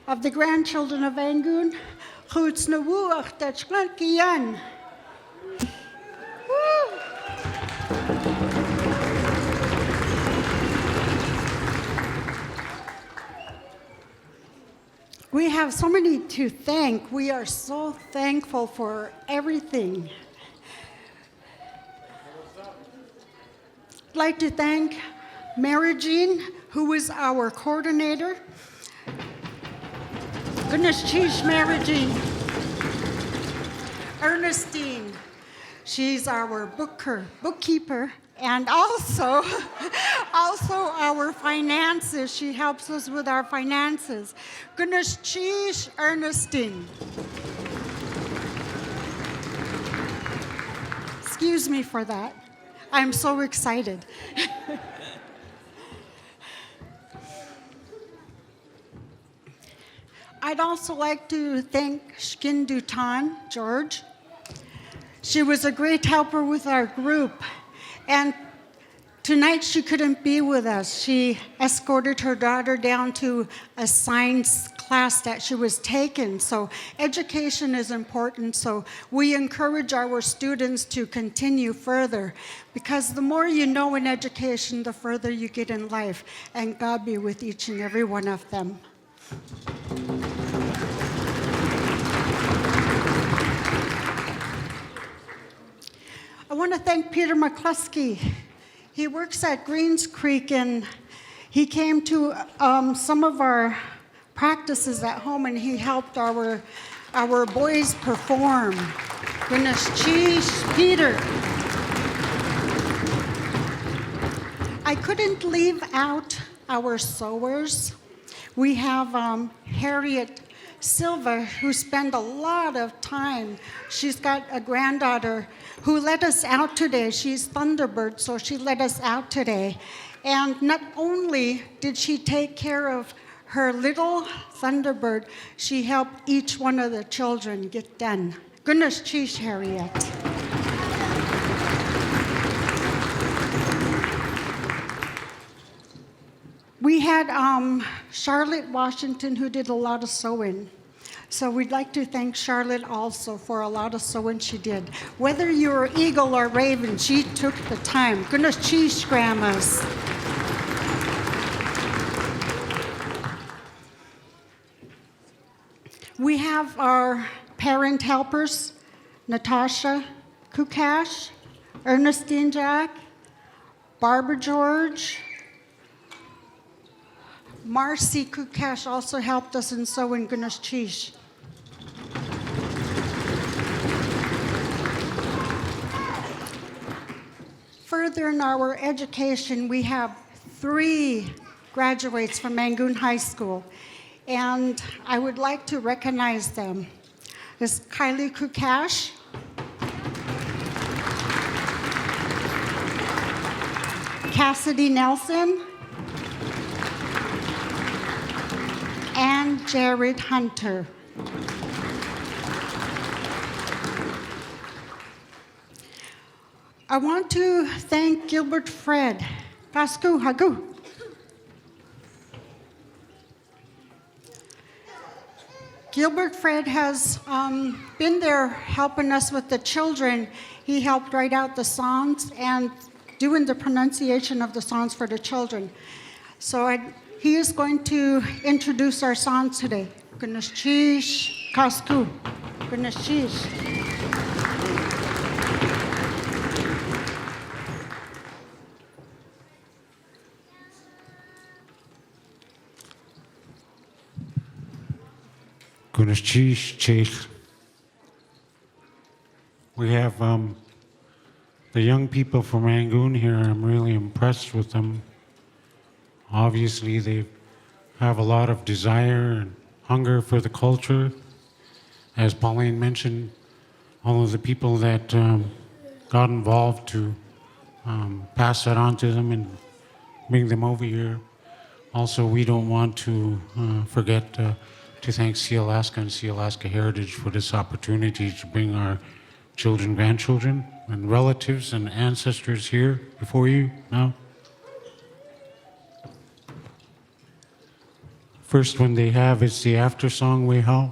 of the grandchildren of Angoon. Kootznoowoo Achtachklankiyan. We have so many to thank. We are so thankful for everything. I'd like to thank Mary Jean, who is our coordinator. Goodness, she's Mary Jean. Ernestine, she's our bookkeeper, and also our finances. She helps us with our finances. Goodness, she's Ernestine. Excuse me for that. I'm so excited. I'd also like to thank Shkin Dutan, George. She was a great helper with our group. And tonight she couldn't be with us. She escorted her daughter down to a science class that she was taking. So education is important. So we encourage our students to continue further, because the more you know in education, the further you get in life. And God be with each and every one of them. I want to thank Peter McCluskey. He works at Greens Creek, and he came to some of our practices at home, and he helped our boys perform. Goodness, geez, Peter. I couldn't leave out our sewers. We have Harriet Silva, who spent a lot of time. She's got a granddaughter who let us out today. She's Thunderbird, so she let us out today. And not only did she take care of her little Thunderbird, she helped each one of the children get done. Goodness, geez, Harriet. We had Charlotte Washington, who did a lot of sewing. So we'd like to thank Charlotte also for a lot of sewing she did. Whether you were eagle or raven, she took the time. Goodness, cheese grandmas. We have our parent helpers, Natasha Kukash, Ernestine Jack, Barbara George. Marcy Kukash also helped us in sewing. Goodness, cheese. Further in our education, we have 3 graduates from Angoon High School, and I would like to recognize them. There's Kylie Kukash, Cassidy Nelson, and Jared Hunter. I want to thank Gilbert Fred. Pasku Hagu. Gilbert Fred has been there helping us with the children. He helped write out the songs and doing the pronunciation of the songs for the children. So he is going to introduce our songs today. Goodness cheese, Kasku. Goodness cheese. Goodness cheese. We have the young people from Angoon here. I'm really impressed with them. Obviously, they have a lot of desire and hunger for the culture. As Pauline mentioned, all of the people that got involved to pass that on to them and bring them over here. Also, we don't want to forget to thank Sea Alaska and Sea Alaska Heritage for this opportunity to bring our children, grandchildren, and relatives and ancestors here before you now. first one they have is the after song, We How.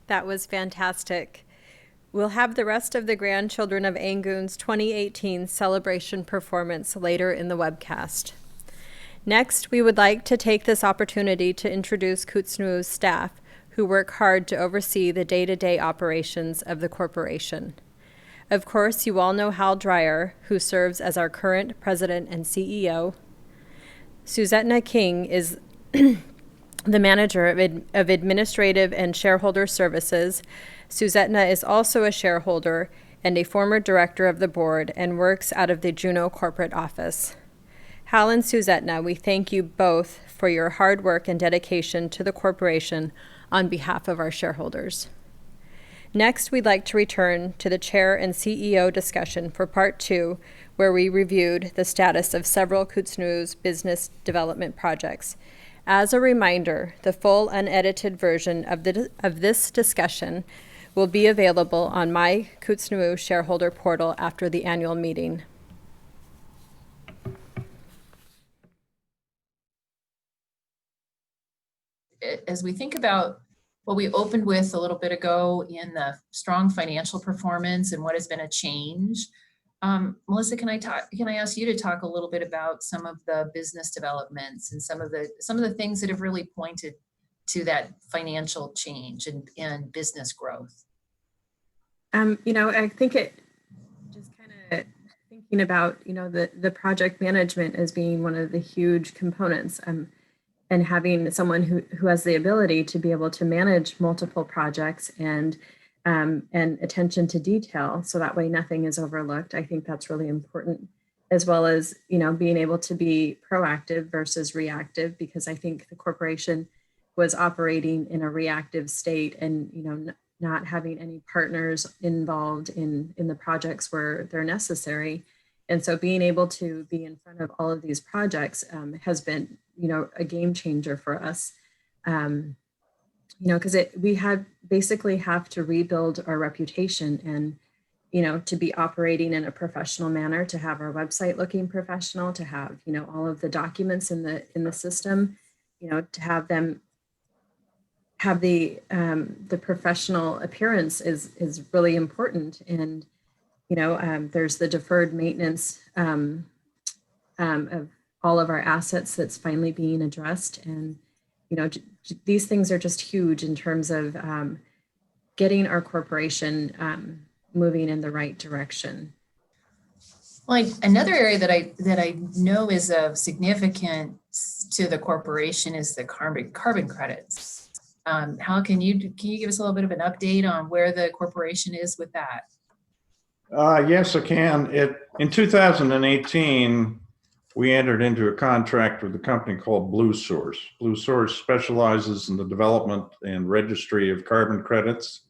That was fantastic. We'll have the rest of the grandchildren of Angoon's 2018 celebration performance later in the webcast. Next, we would like to take this opportunity to introduce Kootznoowoo's staff, who work hard to oversee the day-to-day operations of the corporation. Of course, you all know Hal Dreyer, who serves as our current president and CEO. Suzetna King is the manager of administrative and shareholder services. Suzetna is also a shareholder and a former director of the board and works out of the Juneau corporate office. Hal and Suzetna, we thank you both for your hard work and dedication to the corporation on behalf of our shareholders. Next, we'd like to return to the chair and CEO discussion for part 2, where we reviewed the status of several Kootznoowoo's business development projects. As a reminder, the full unedited version of this discussion will be available on my Kootznoowoo shareholder portal after the annual meeting. As we think about what we opened with a little bit ago in the strong financial performance and what has been a change, Melissa, can I ask you to talk a little bit about some of the business developments and some of the things that have really pointed to that financial change and business growth? I think it just kind of thinking about, the project management as being one of the huge components, and having someone who has the ability to be able to manage multiple projects and attention to detail, so that way nothing is overlooked. I think that's really important, as well as, being able to be proactive versus reactive, because I think the corporation was operating in a reactive state and, not having any partners involved in the projects where they're necessary. And so being able to be in front of all of these projects has been, a game changer for us. Because we basically have to rebuild our reputation and, to be operating in a professional manner, to have our website looking professional, to have, all of the documents in the system, to have them have the professional appearance is really important. And, there's the deferred maintenance of all of our assets that's finally being addressed. And, these things are just huge in terms of getting our corporation moving in the right direction. Well, another area that I know is of significance to the corporation is the carbon credits. How can you give us a little bit of an update on where the corporation is with that? Yes, I can. In 2018, we entered into a contract with a company called Blue Source. Blue Source specializes in the development and registry of carbon credits.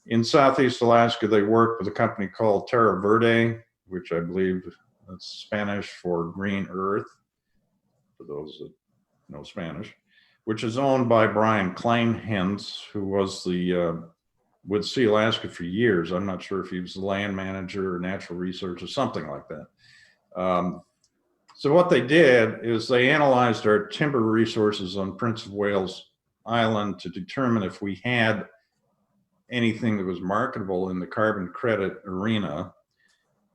In Southeast Alaska, they work with a company called Terra Verde, which I believe that's Spanish for green earth, for those that know Spanish, which is owned by Brian Kleinhens, who was with Sea Alaska for years. I'm not sure if he was the land manager or natural resources, something like that. So what they did is they analyzed our timber resources on Prince of Wales Island to determine if we had anything that was marketable in the carbon credit arena.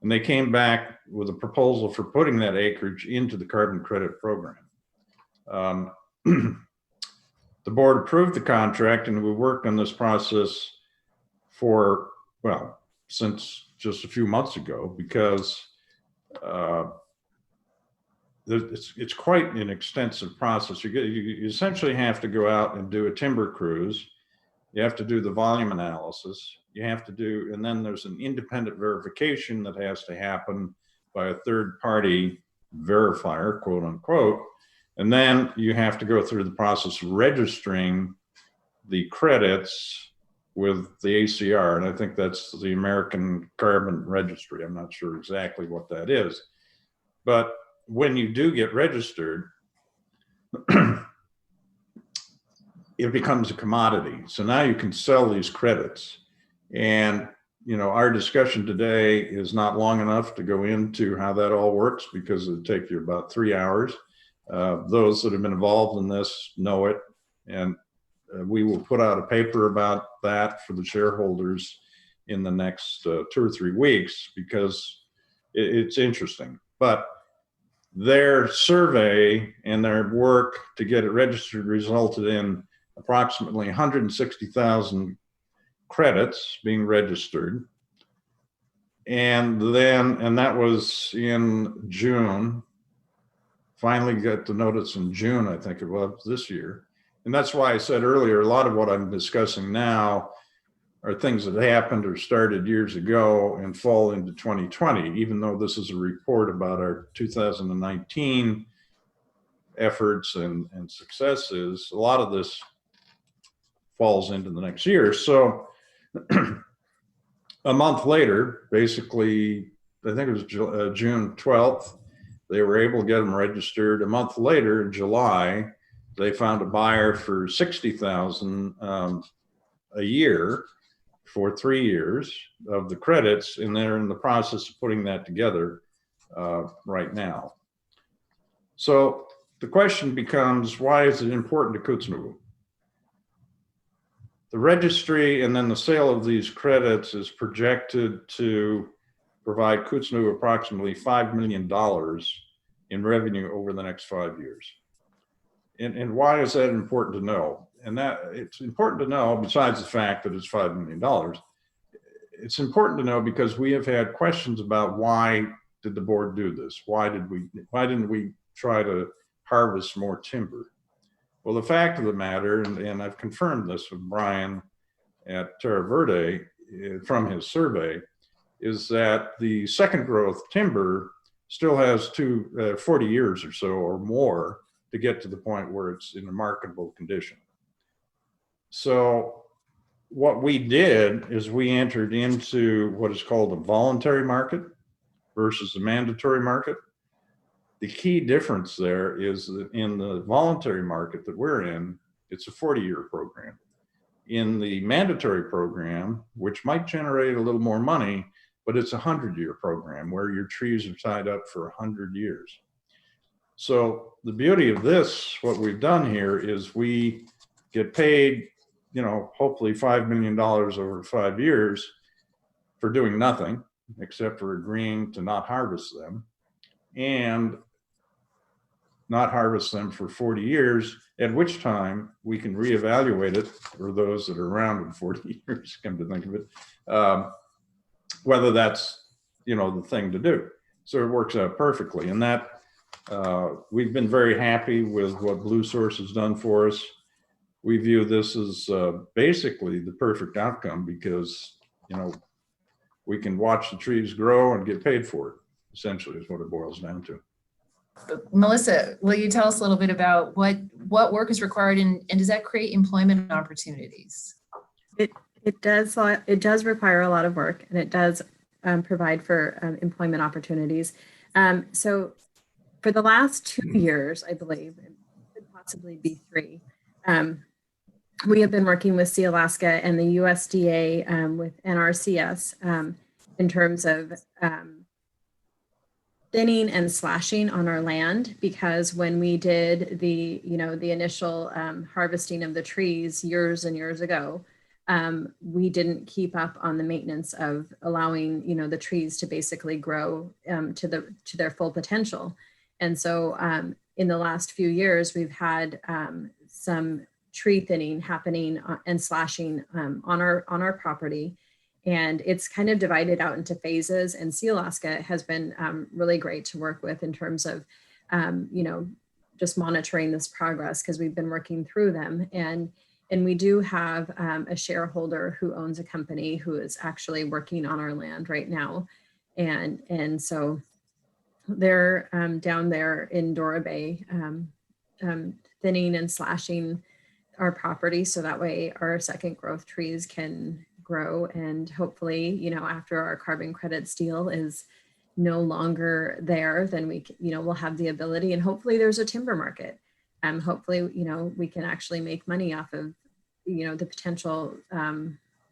And they came back with a proposal for putting that acreage into the carbon credit program. The board approved the contract, and we worked on this process for, well, since just a few months ago, because it's quite an extensive process. You essentially have to go out and do a timber cruise. You have to do the volume analysis. You have to do, and then there's an independent verification that has to happen by a third party verifier, quote unquote. And then you have to go through the process of registering the credits with the ACR. And I think that's the American Carbon Registry. I'm not sure exactly what that is. But when you do get registered, it becomes a commodity. So now you can sell these credits. And, you know, our discussion today is not long enough to go into how that all works, because it'd take you about 3 hours. Those that have been involved in this know it. And we will put out a paper about that for the shareholders in the next 2 or 3 weeks, because it's interesting. But their survey and their work to get it registered resulted in approximately 160,000 credits being registered. And that was in June. Finally got the notice in June, I think it was, this year. And that's why I said earlier, a lot of what I'm discussing now are things that happened or started years ago and fall into 2020, even though this is a report about our 2019 efforts and successes. A lot of this falls into the next year. So a month later, basically, I think it was June 12th, they were able to get them registered. A month later, in July, they found a buyer for $60,000 a year for 3 years of the credits, and they're in the process of putting that together right now. So the question becomes, why is it important to Kootznoowoo? The registry and then the sale of these credits is projected to provide Kootznoowoo approximately $5 million in revenue over the next 5 years. And why is that important to know? And that it's important to know, besides the fact that it's $5 million, it's important to know because we have had questions about why did the board do this? Why didn't we try to harvest more timber? Well, the fact of the matter, and I've confirmed this with Brian at Terra Verde from his survey, is that the second growth timber still has 40 years or so or more to get to the point where it's in a marketable condition. So what we did is we entered into what is called a voluntary market versus a mandatory market. The key difference there is that in the voluntary market that we're in, it's a 40-year program. In the mandatory program, which might generate a little more money, but it's a 100-year program where your trees are tied up for 100 years. So the beauty of this, what we've done here is we get paid, you know, hopefully $5 million over 5 years for doing nothing except for agreeing to not harvest them and not harvest them for 40 years, at which time we can reevaluate it for those that are around in 40 years, come to think of it, whether that's, you know, the thing to do. So it works out perfectly. And that we've been very happy with what Blue Source has done for us. We view this as basically the perfect outcome because, you know, we can watch the trees grow and get paid for it, essentially is what it boils down to. Melissa, will you tell us a little bit about what work is required and does that create employment opportunities? It does. It does require a lot of work, and it does provide for employment opportunities. So, for the last 2 years, I believe, it could possibly be 3. We have been working with Sea Alaska and the USDA with NRCS in terms of thinning and slashing on our land, because when we did the initial harvesting of the trees years and years ago, we didn't keep up on the maintenance of allowing the trees to basically grow to their full potential. And so in the last few years, we've had some tree thinning happening and slashing on our property. And it's kind of divided out into phases, and Sea Alaska has been really great to work with in terms of, just monitoring this progress, because we've been working through them. And we do have a shareholder who owns a company who is actually working on our land right now. And so they're down there in Dora Bay, thinning and slashing our property so that way our second growth trees can grow, and hopefully after our carbon credits deal is no longer there, then we'll have the ability, and hopefully there's a timber market, and hopefully we can actually make money off of the potential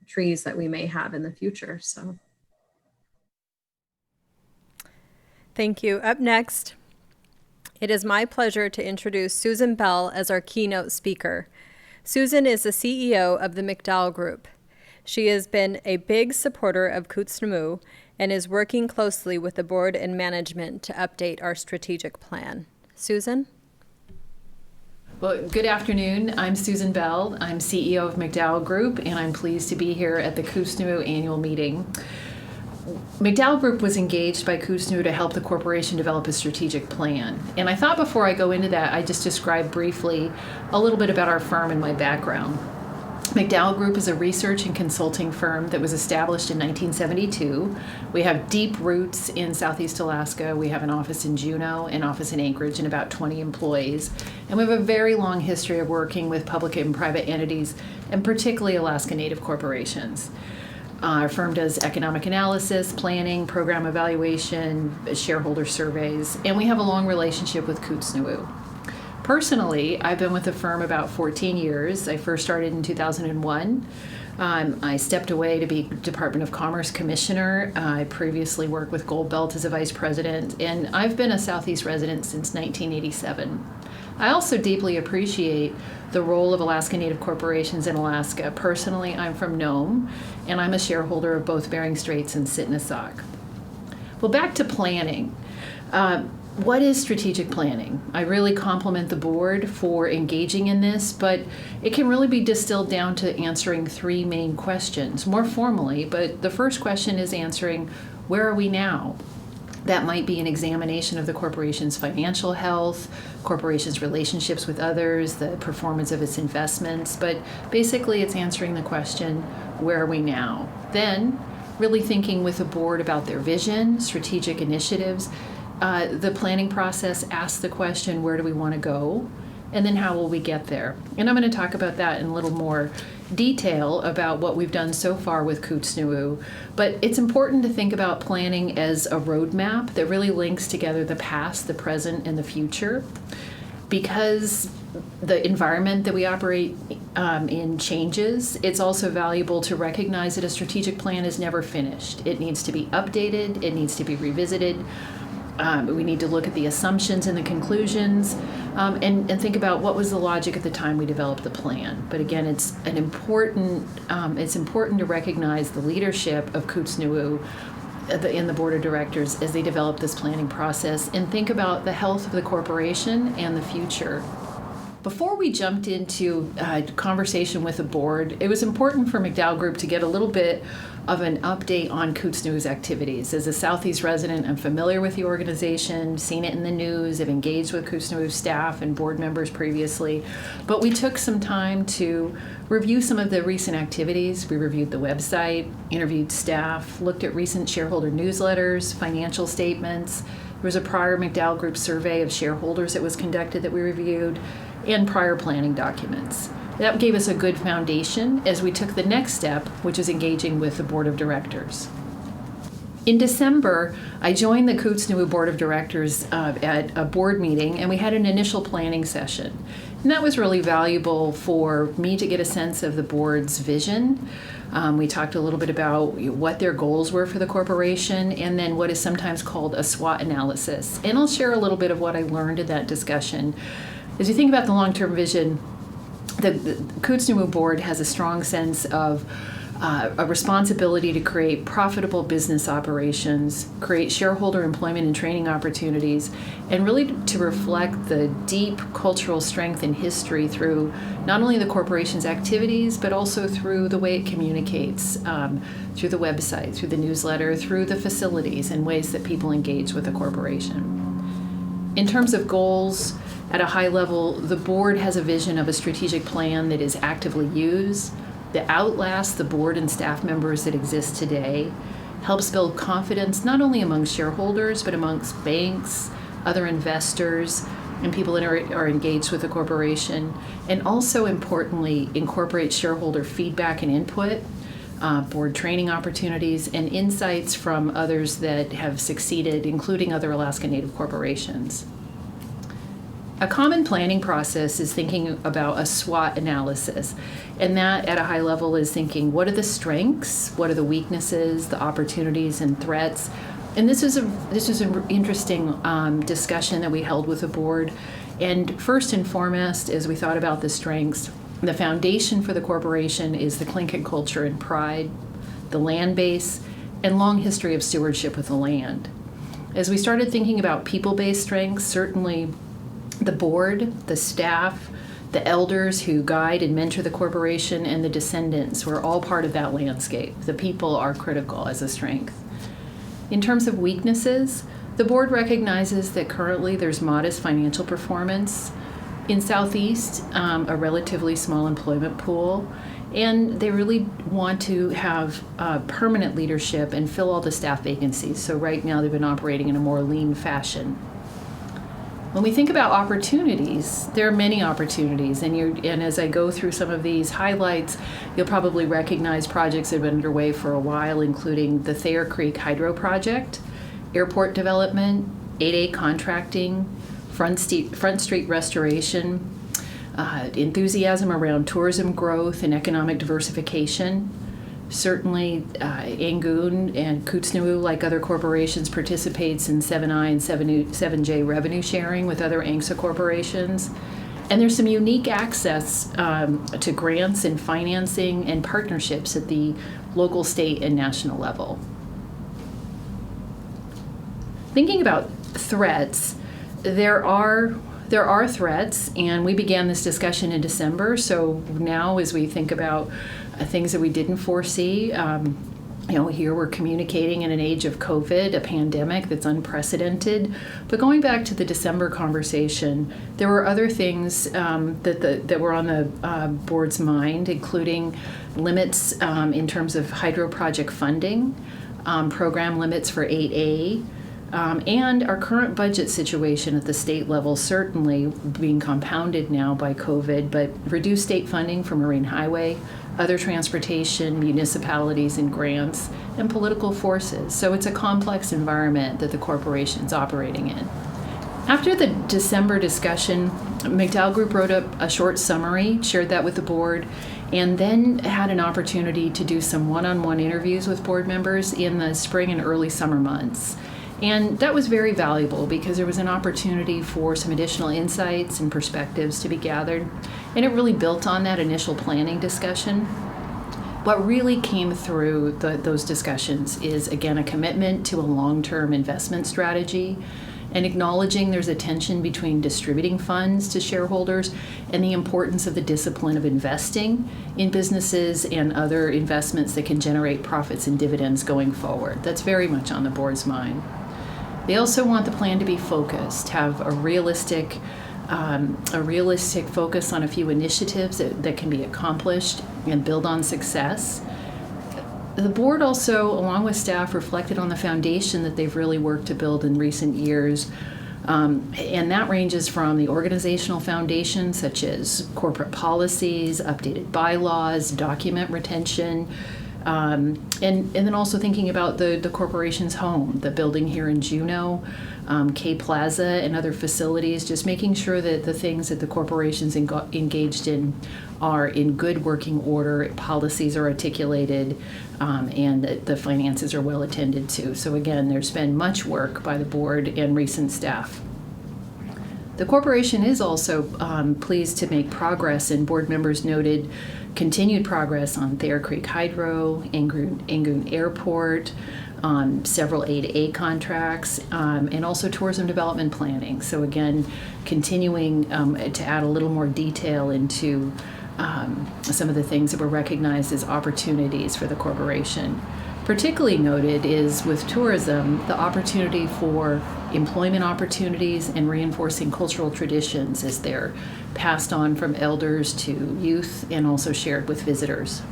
trees that we may have in the future. So thank you. Up next, it is my pleasure to introduce Susan Bell as our keynote speaker. Susan is the CEO of the McDowell Group. She has been a big supporter of Kootznoowoo and is working closely with the board and management to update our strategic plan. Susan? Well, good afternoon. I'm Susan Bell. I'm CEO of McDowell Group, and I'm pleased to be here at the Kootznoowoo annual meeting. McDowell Group was engaged by Kootznoowoo to help the corporation develop a strategic plan. And I thought before I go into that, I'd just describe briefly a little bit about our firm and my background. McDowell Group is a research and consulting firm that was established in 1972. We have deep roots in Southeast Alaska. We have an office in Juneau, an office in Anchorage, and about 20 employees. And we have a very long history of working with public and private entities, and particularly Alaska Native corporations. Our firm does economic analysis, planning, program evaluation, shareholder surveys, and we have a long relationship with Kootznoowoo. Personally, I've been with the firm about 14 years. I first started in 2001. I stepped away to be Department of Commerce Commissioner. I previously worked with Gold Belt as a Vice President, and I've been a Southeast resident since 1987. I also deeply appreciate the role of Alaska Native corporations in Alaska. Personally, I'm from Nome, and I'm a shareholder of both Bering Straits and Sitnasak. Well, back to planning. What is strategic planning? I really compliment the board for engaging in this, but it can really be distilled down to answering 3 main questions, more formally. But the first question is answering, where are we now? That might be an examination of the corporation's financial health, corporation's relationships with others, the performance of its investments, but basically it's answering the question, where are we now? Then, really thinking with the board about their vision, strategic initiatives. The planning process asks the question, where do we want to go? And then how will we get there? And I'm going to talk about that in a little more detail about what we've done so far with Kootznoowoo. But it's important to think about planning as a roadmap that really links together the past, the present, and the future. Because the environment that we operate in changes, it's also valuable to recognize that a strategic plan is never finished. It needs to be updated, it needs to be revisited. We need to look at the assumptions and the conclusions and think about what was the logic at the time we developed the plan. But again, it's important to recognize the leadership of Kootznoowoo in the board of directors as they develop this planning process and think about the health of the corporation and the future. Before we jumped into a conversation with the board, it was important for McDowell Group to get a little bit of an update on Kootznoowoo's activities. As a Southeast resident, I'm familiar with the organization, seen it in the news, have engaged with Kootznoowoo staff and board members previously, but we took some time to review some of the recent activities. We reviewed the website, interviewed staff, looked at recent shareholder newsletters, financial statements. There was a prior McDowell Group survey of shareholders that was conducted that we reviewed, and prior planning documents. That gave us a good foundation as we took the next step, which is engaging with the board of directors. In December, I joined the Kootznoowoo Board of Directors at a board meeting, and we had an initial planning session. And that was really valuable for me to get a sense of the board's vision. We talked a little bit about what their goals were for the corporation, and then what is sometimes called a SWOT analysis. And I'll share a little bit of what I learned in that discussion. As you think about the long-term vision, the Kootznoowoo board has a strong sense of a responsibility to create profitable business operations, create shareholder employment and training opportunities, and really to reflect the deep cultural strength and history through not only the corporation's activities, but also through the way it communicates, through the website, through the newsletter, through the facilities and ways that people engage with the corporation. In terms of goals, at a high level, the board has a vision of a strategic plan that is actively used, that outlasts the board and staff members that exist today, helps build confidence not only among shareholders, but amongst banks, other investors, and people that are engaged with the corporation, and also importantly, incorporates shareholder feedback and input, board training opportunities, and insights from others that have succeeded, including other Alaska Native corporations. A common planning process is thinking about a SWOT analysis, and that at a high level is thinking, what are the strengths, what are the weaknesses, the opportunities and threats. And this is an interesting discussion that we held with the board. And first and foremost, as we thought about the strengths, the foundation for the corporation is the Tlingit culture and pride, the land base, and long history of stewardship with the land. As we started thinking about people-based strengths, certainly the board, the staff, the elders who guide and mentor the corporation, and the descendants were all part of that landscape. The people are critical as a strength. In terms of weaknesses, the board recognizes that currently there's modest financial performance in Southeast, a relatively small employment pool, and they really want to have permanent leadership and fill all the staff vacancies. So right now they've been operating in a more lean fashion. When we think about opportunities, there are many opportunities, and as I go through some of these highlights, you'll probably recognize projects that have been underway for a while, including the Thayer Creek Hydro Project, airport development, 8A contracting, Front Street restoration, enthusiasm around tourism growth and economic diversification. Certainly, Angoon and Kootznoowoo, like other corporations, participates in 7I and 7J revenue sharing with other ANCSA corporations. And there's some unique access to grants and financing and partnerships at the local, state, and national level. Thinking about threats, there are threats, and we began this discussion in December. So now, as we think about things that we didn't foresee, here we're communicating in an age of COVID, a pandemic that's unprecedented. But going back to the December conversation, there were other things that were on the board's mind, including limits in terms of hydro project funding, program limits for 8A, and our current budget situation at the state level, certainly being compounded now by COVID, but reduced state funding for Marine Highway, other transportation, municipalities and grants, and political forces. So it's a complex environment that the corporation's operating in. After the December discussion, McDowell Group wrote up a short summary, shared that with the board, and then had an opportunity to do some one-on-one interviews with board members in the spring and early summer months. And that was very valuable because there was an opportunity for some additional insights and perspectives to be gathered. And it really built on that initial planning discussion. What really came through those discussions is, again, a commitment to a long-term investment strategy and acknowledging there's a tension between distributing funds to shareholders and the importance of the discipline of investing in businesses and other investments that can generate profits and dividends going forward. That's very much on the board's mind. They also want the plan to be focused, have a realistic focus on a few initiatives that can be accomplished and build on success. The board also, along with staff, reflected on the foundation that they've really worked to build in recent years And that ranges from the organizational foundation, such as corporate policies, updated bylaws, document retention, and then also thinking about the corporation's home, the building here in Juneau, K Plaza, and other facilities, just making sure that the things that the corporation's engaged in are in good working order, policies are articulated, and that the finances are well attended to. So again, there's been much work by the board and recent staff. The corporation is also pleased to make progress, and board members noted continued progress on Thayer Creek Hydro, Angoon Airport, on several A-to-A contracts, and also tourism development planning. So again, continuing to add a little more detail into some of the things that were recognized as opportunities for the corporation. Particularly noted is with tourism, the opportunity for employment opportunities and reinforcing cultural traditions as they're passed on from elders to youth and also shared with visitors.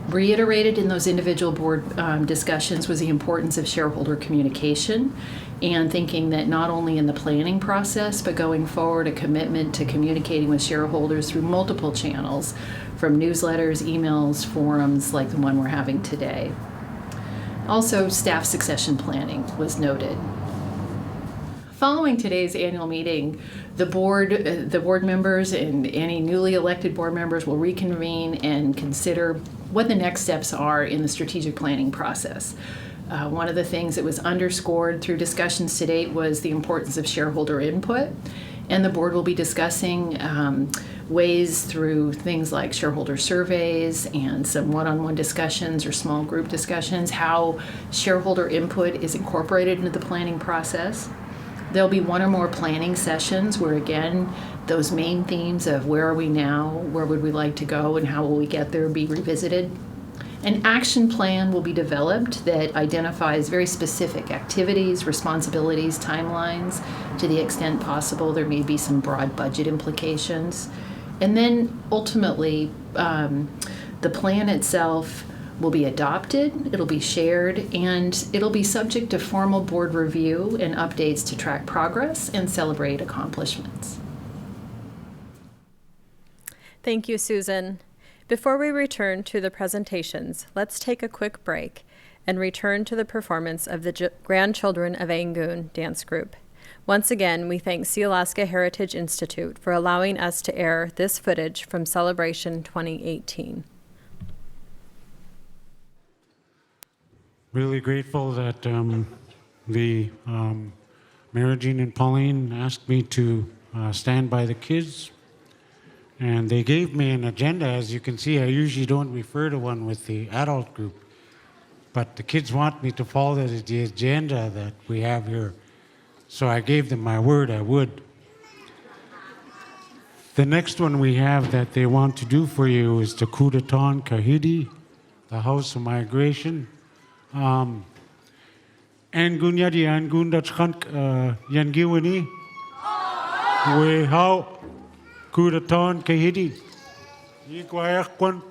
Reiterated in those individual board discussions was the importance of shareholder communication and thinking that not only in the planning process, but going forward, a commitment to communicating with shareholders through multiple channels, from newsletters, emails, forums like the one we're having today. Also, staff succession planning was noted. Following today's annual meeting, the board members and any newly elected board members will reconvene and consider what the next steps are in the strategic planning process. One of the things that was underscored through discussions to date was the importance of shareholder input, and the board will be discussing ways through things like shareholder surveys and some one-on-one discussions or small group discussions, how shareholder input is incorporated into the planning process. There'll be one or more planning sessions where, again, those main themes of where are we now, where would we like to go, and how will we get there be revisited. An action plan will be developed that identifies very specific activities, responsibilities, timelines. To the extent possible, there may be some broad budget implications. And then ultimately, the plan itself will be adopted, it'll be shared, and it'll be subject to formal board review and updates to track progress and celebrate accomplishments. Thank you, Susan. Before we return to the presentations, let's take a quick break and return to the performance of the Grandchildren of Angoon dance group. Once again, we thank Sealaska Heritage Institute for allowing us to air this footage from Celebration 2018. Really grateful that the Mary Jean and Pauline asked me to stand by the kids. And they gave me an agenda. As you can see, I usually don't refer to one with the adult group. But the kids want me to follow the agenda that we have here. So I gave them my word I would. The next one we have that they want to do for you is the Kootznoowoo Kahidi, the House of Migration. Angoon yadi Angoon dachkank yangiwani. We how Kootznoowoo Kahidi. Yigwayakwan.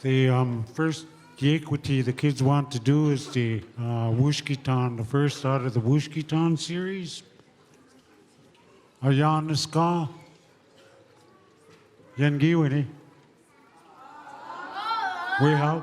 The first the equity the kids want to do is the Wushkitan, the first out of the Wushkitan series. Ayan Niska. Yangiwini. We have.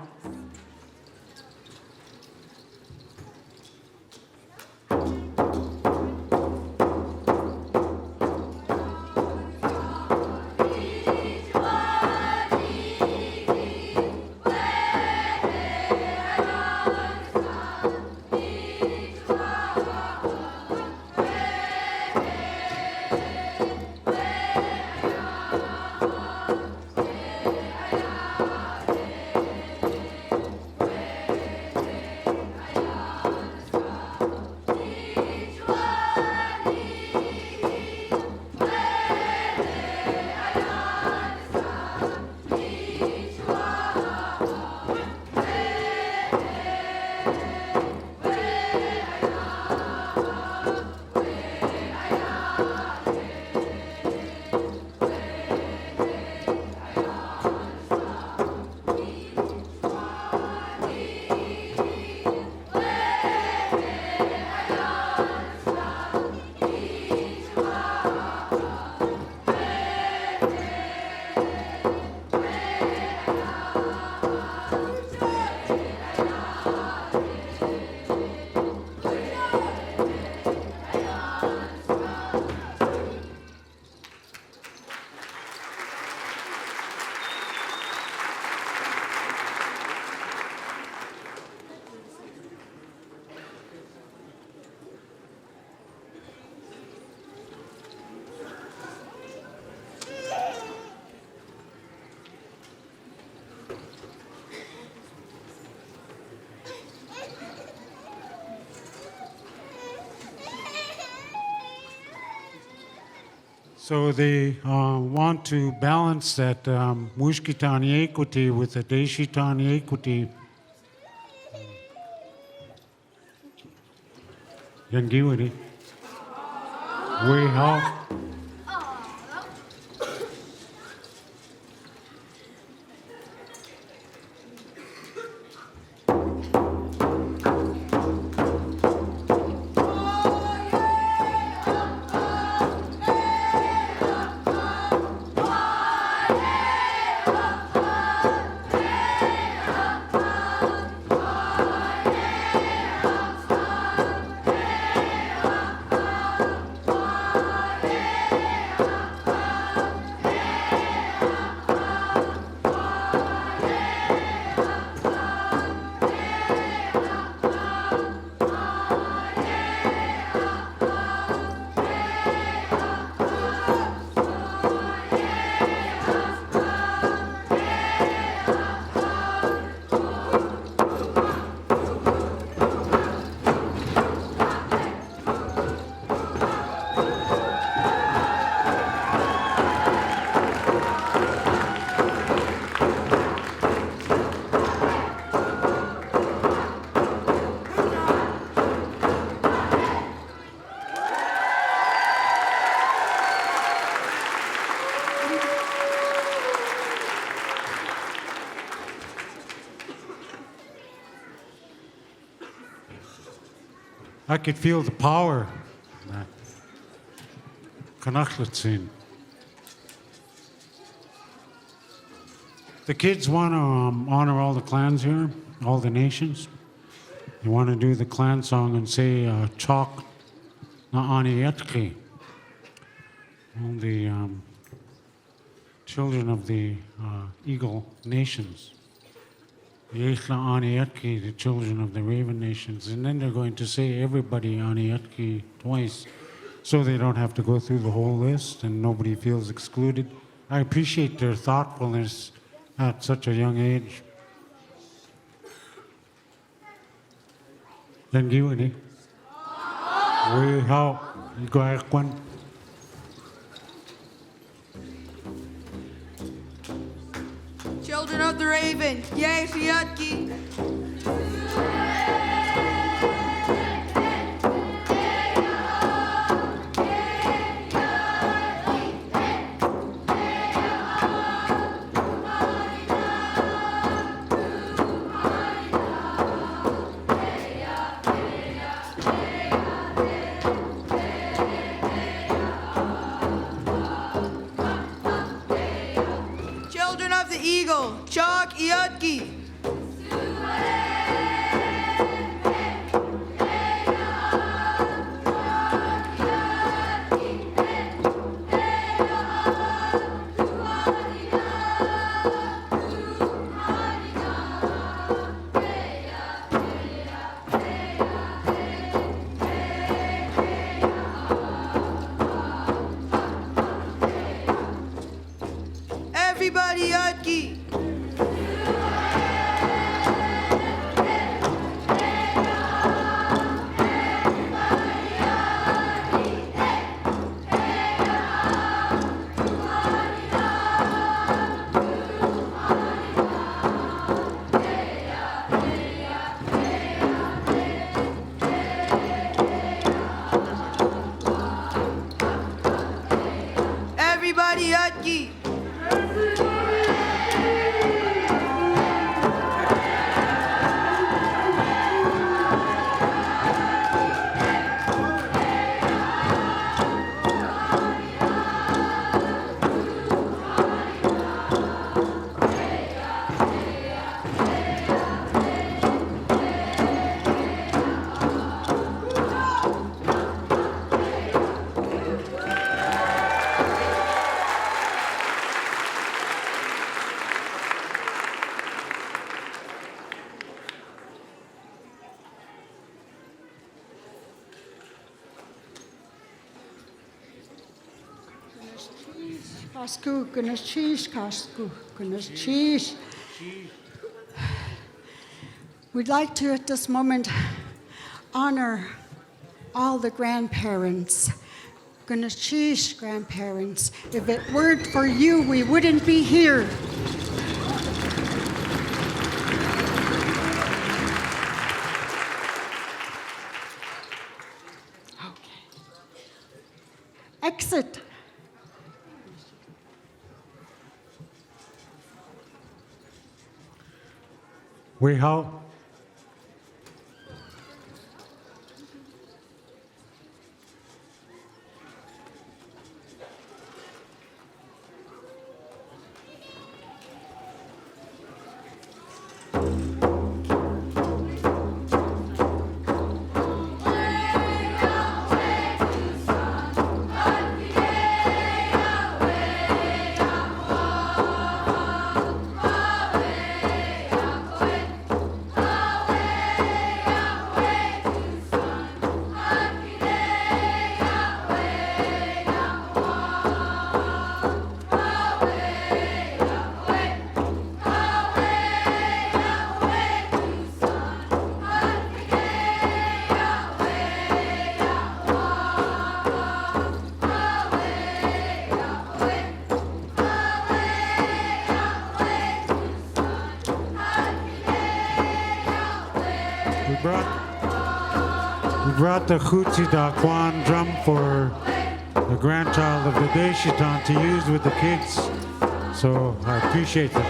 So they want to balance that Mushkitani equity with the Deshitani equity. Yangiwini. We have. I could feel the power. Kanachlatzin. The kids want to honor all the clans here, all the nations. They want to do the clan song and say, Chok na Anietki. All the children of the eagle nations. Yechla Anietki, the children of the raven nations. And then they're going to say everybody Anietki twice, so they don't have to go through the whole list and nobody feels excluded. I appreciate their thoughtfulness at such a young age. Yangiwini. We help. Igwaekwan. Children of the Raven, yay, Fiatki. the eagle, Chok Iatki. Everybody Iatki. Everybody Iatki. Kasku, goodness cheese, Kasku, goodness cheese. We'd like to at this moment honor all the grandparents. Goodness cheese, grandparents. If it weren't for you, we wouldn't be here. Okay. Exit. We help. We brought the Kootznoowoo drum for the grandchild of the Deshitan to use with the kids. So I appreciate it.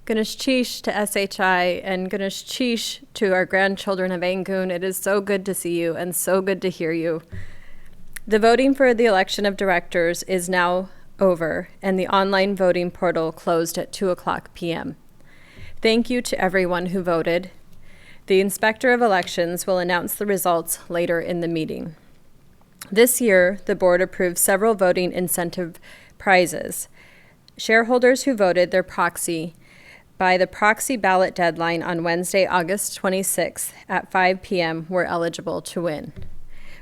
Ganesh Cheesh to SHI and Ganesh Cheesh to our grandchildren of Angoon. It is so good to see you and so good to hear you. The voting for the election of directors is now over, and the online voting portal closed at 2:00 p.m. Thank you to everyone who voted. The Inspector of Elections will announce the results later in the meeting. This year, the board approved several voting incentive prizes. Shareholders who voted their proxy by the proxy ballot deadline on Wednesday, August 26th at 5 p.m. were eligible to win.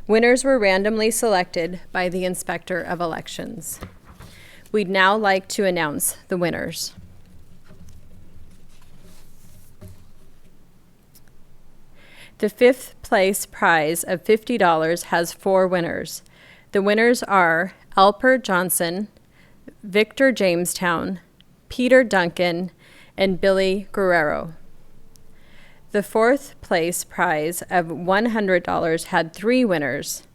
Winners were randomly selected by the Inspector of Elections. We'd now like to announce the winners. The fifth place prize of $50 has 4 winners. The winners are Alper Johnson, Victor Jamestown, Peter Duncan, and Billy Guerrero. The fourth place prize of $100 had 3 winners.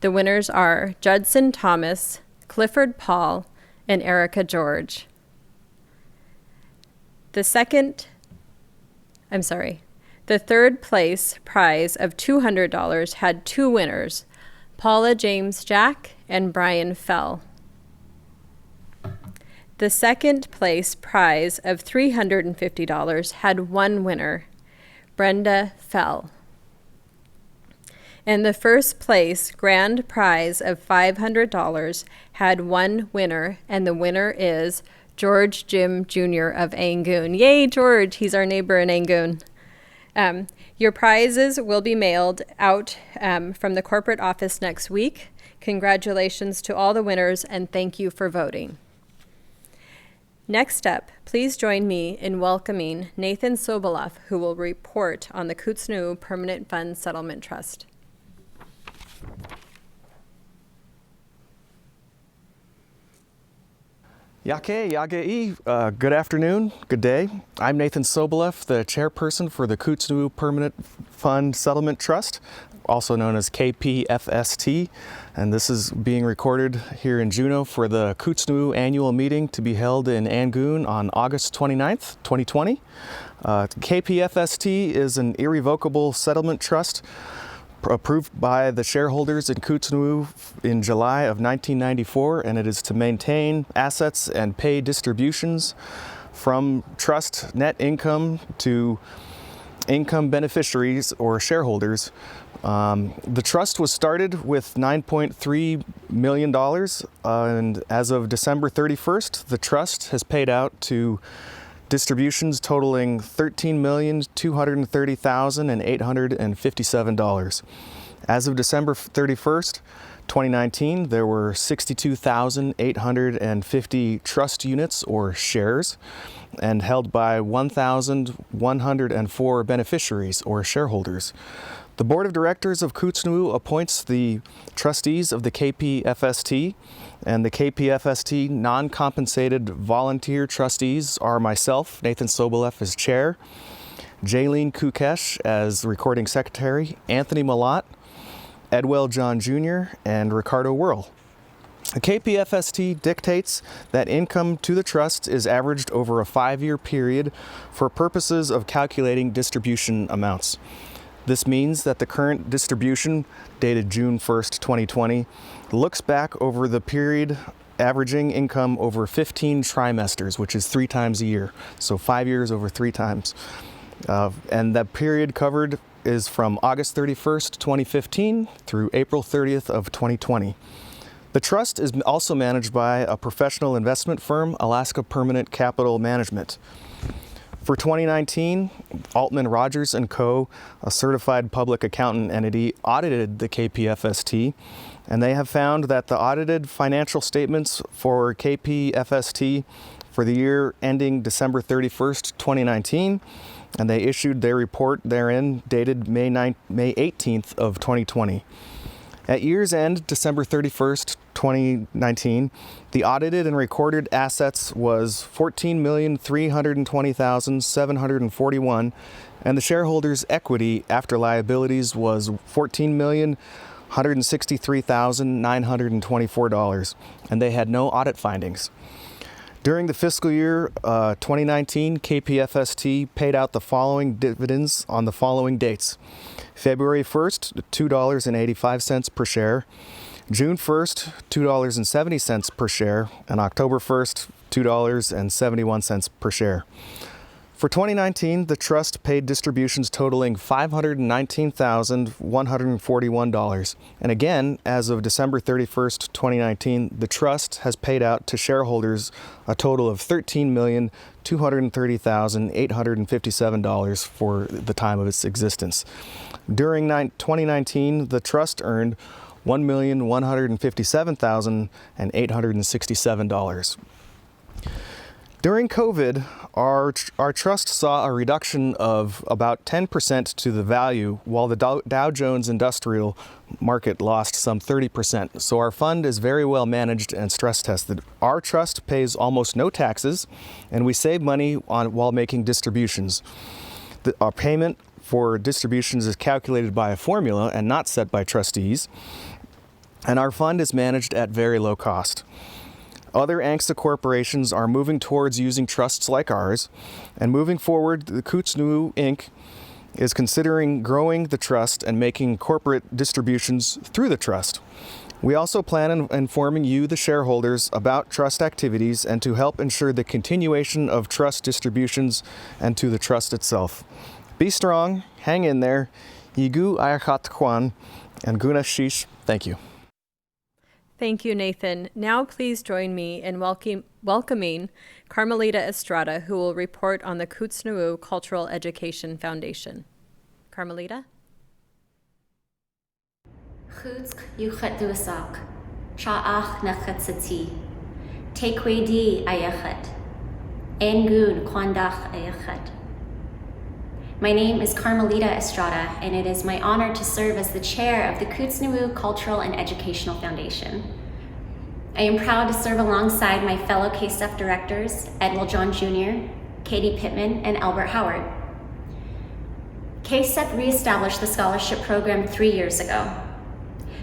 The winners are Judson Thomas, Clifford Paul, and Erica George. The third place prize of $200 had 2 winners, Paula James Jack and Brian Fell. The second place prize of $350 had 1 winner, Brenda Fell. And the first place grand prize of $500 had 1 winner, and the winner is George Jim Jr. of Angoon. Yay, George! He's our neighbor in Angoon. Your prizes will be mailed out from the corporate office next week. Congratulations to all the winners, and thank you for voting. Next up, please join me in welcoming Nathan Soboleff, who will report on the Kootznoowoo Permanent Fund Settlement Trust. Yake, Yagei, good afternoon, good day. I'm Nathan Soboleff, the chairperson for the Kootznoowoo Permanent Fund Settlement Trust, also known as KPFST, and this is being recorded here in Juneau for the Kootznoowoo annual meeting to be held in Angoon on August 29th, 2020. KPFST is an irrevocable settlement trust approved by the shareholders in Kootznoowoo in July of 1994, and it is to maintain assets and pay distributions from trust net income to income beneficiaries or shareholders. The trust was started with $9.3 million, and as of December 31st, the trust has paid out to distributions totaling $13,230,857. As of December 31st, 2019, there were 62,850 trust units or shares and held by 1,104 beneficiaries or shareholders. The Board of Directors of Kootznoowoo appoints the trustees of the KPFST, and the KPFST non-compensated volunteer trustees are myself, Nathan Soboleff, as chair, Jaylene Kukesh as recording secretary, Anthony Malott, Edwell John Jr., and Ricardo Whirl. The KPFST dictates that income to the trust is averaged over a 5-year period for purposes of calculating distribution amounts. This means that the current distribution, dated June 1st, 2020, looks back over the period averaging income over 15 trimesters, which is 3 times a year, so 5 years over 3 times. And that period covered is from August 31st, 2015 through April 30th of 2020. The trust is also managed by a professional investment firm, Alaska Permanent Capital Management. For 2019, Altman Rogers & Co., a certified public accountant entity, audited the KPFST, and they have found that the audited financial statements for KPFST for the year ending December 31st, 2019, and they issued their report therein dated May 18th of 2020. At year's end, December 31st, 2019, the audited and recorded assets was $14,320,741, and the shareholders' equity after liabilities was $14,100,000. $163,924, and they had no audit findings. During the fiscal year 2019, KPFST paid out the following dividends on the following dates. February 1st, $2.85 per share, June 1st, $2.70 per share, and October 1st, $2.71 per share. For 2019, the trust paid distributions totaling $519,141. And again, as of December 31st, 2019, the trust has paid out to shareholders a total of $13,230,857 for the time of its existence. During 2019, the trust earned $1,157,867. During COVID, our trust saw a reduction of about 10% to the value, while the Dow Jones Industrial Market lost some 30%. So our fund is very well managed and stress tested. Our trust pays almost no taxes, and we save money while making distributions. Our payment for distributions is calculated by a formula and not set by trustees, and our fund is managed at very low cost. Other ANCSA corporations are moving towards using trusts like ours, and moving forward, the Kootznoowoo Inc. is considering growing the trust and making corporate distributions through the trust. We also plan on informing you, the shareholders, about trust activities and to help ensure the continuation of trust distributions and to the trust itself. Be strong, hang in there, Yigu Ayakhat Kwan, and Guna Shish, thank you. Thank you, Nathan. Now please join me in welcoming Carmelita Estrada, who will report on the Kootznoowoo Cultural Education Foundation. Carmelita? Chutsk yuchat duasak, cha'ach nachatzati, tekwedi ayachat, engun kwandach ayachat. My name is Carmelita Estrada, and it is my honor to serve as the chair of the Kootznoowoo Cultural and Educational Foundation. I am proud to serve alongside my fellow KSEF directors, Edwell John Jr., Katie Pittman, and Albert Howard. KSEF reestablished the scholarship program 3 years ago.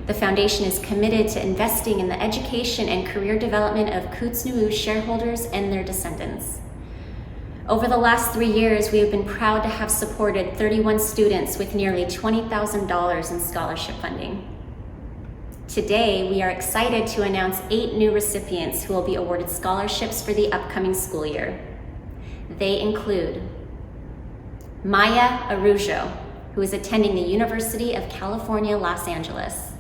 The foundation is committed to investing in the education and career development of Kootznoowoo shareholders and their descendants. Over the last 3 years, we have been proud to have supported 31 students with nearly $20,000 in scholarship funding. Today, we are excited to announce 8 new recipients who will be awarded scholarships for the upcoming school year. They include Maya Arujo, who is attending the University of California, Los Angeles.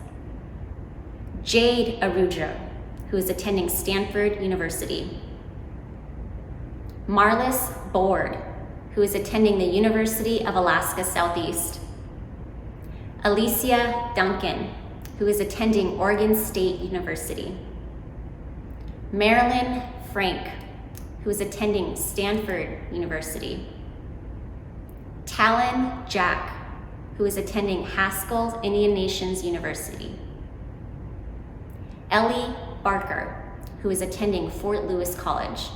Jade Arujo, who is attending Stanford University. Marlis Board, who is attending the University of Alaska Southeast. Alicia Duncan, who is attending Oregon State University. Marilyn Frank, who is attending Stanford University. Talon Jack, who is attending Haskell Indian Nations University. Ellie Barker, who is attending Fort Lewis College.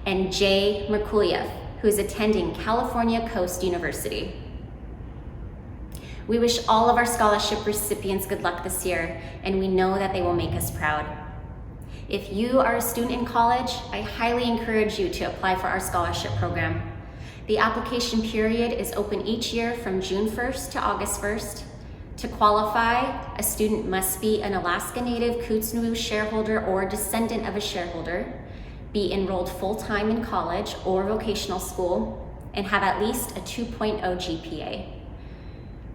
And Jay Merkuliev, who is attending California Coast University. We wish all of our scholarship recipients good luck this year, and we know that they will make us proud. If you are a student in college, I highly encourage you to apply for our scholarship program. The application period is open each year from June 1st to August 1st. To qualify, a student must be an Alaska Native Kootznoowoo shareholder or descendant of a shareholder, be enrolled full-time in college or vocational school, and have at least a 2.0 GPA.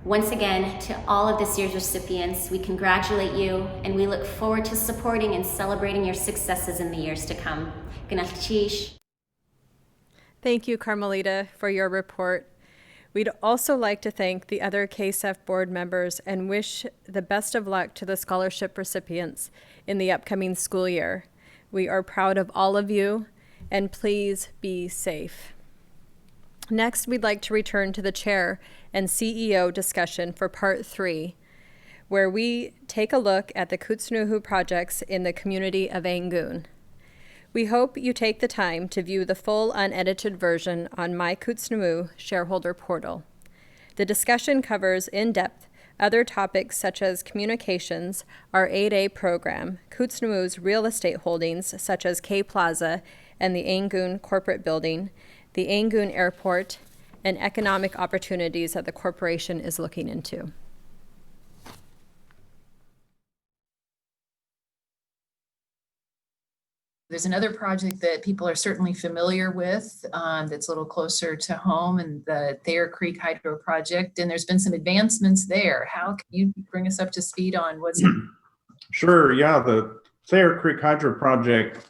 Once again, to all of this year's recipients, we congratulate you, and we look forward to supporting and celebrating your successes in the years to come. Gnachish. Thank you, Carmelita, for your report. We'd also like to thank the other KSEF board members and wish the best of luck to the scholarship recipients in the upcoming school year. We are proud of all of you, and please be safe. Next, we'd like to return to the chair and CEO discussion for part 3, where we take a look at the Kootznoowoo projects in the community of Angoon. We hope you take the time to view the full unedited version on My Kootznoowoo shareholder portal. The discussion covers in depth Other topics such as communications, our 8A program, Kootznoowoo's real estate holdings such as K Plaza and the Angoon corporate building, the Angoon airport, and economic opportunities that the corporation is looking into. There's another project that people are certainly familiar with that's a little closer to home, and the Thayer Creek Hydro Project, and there's been some advancements there. How can you bring us up to speed on what's happening? Sure, yeah, the Thayer Creek Hydro Project,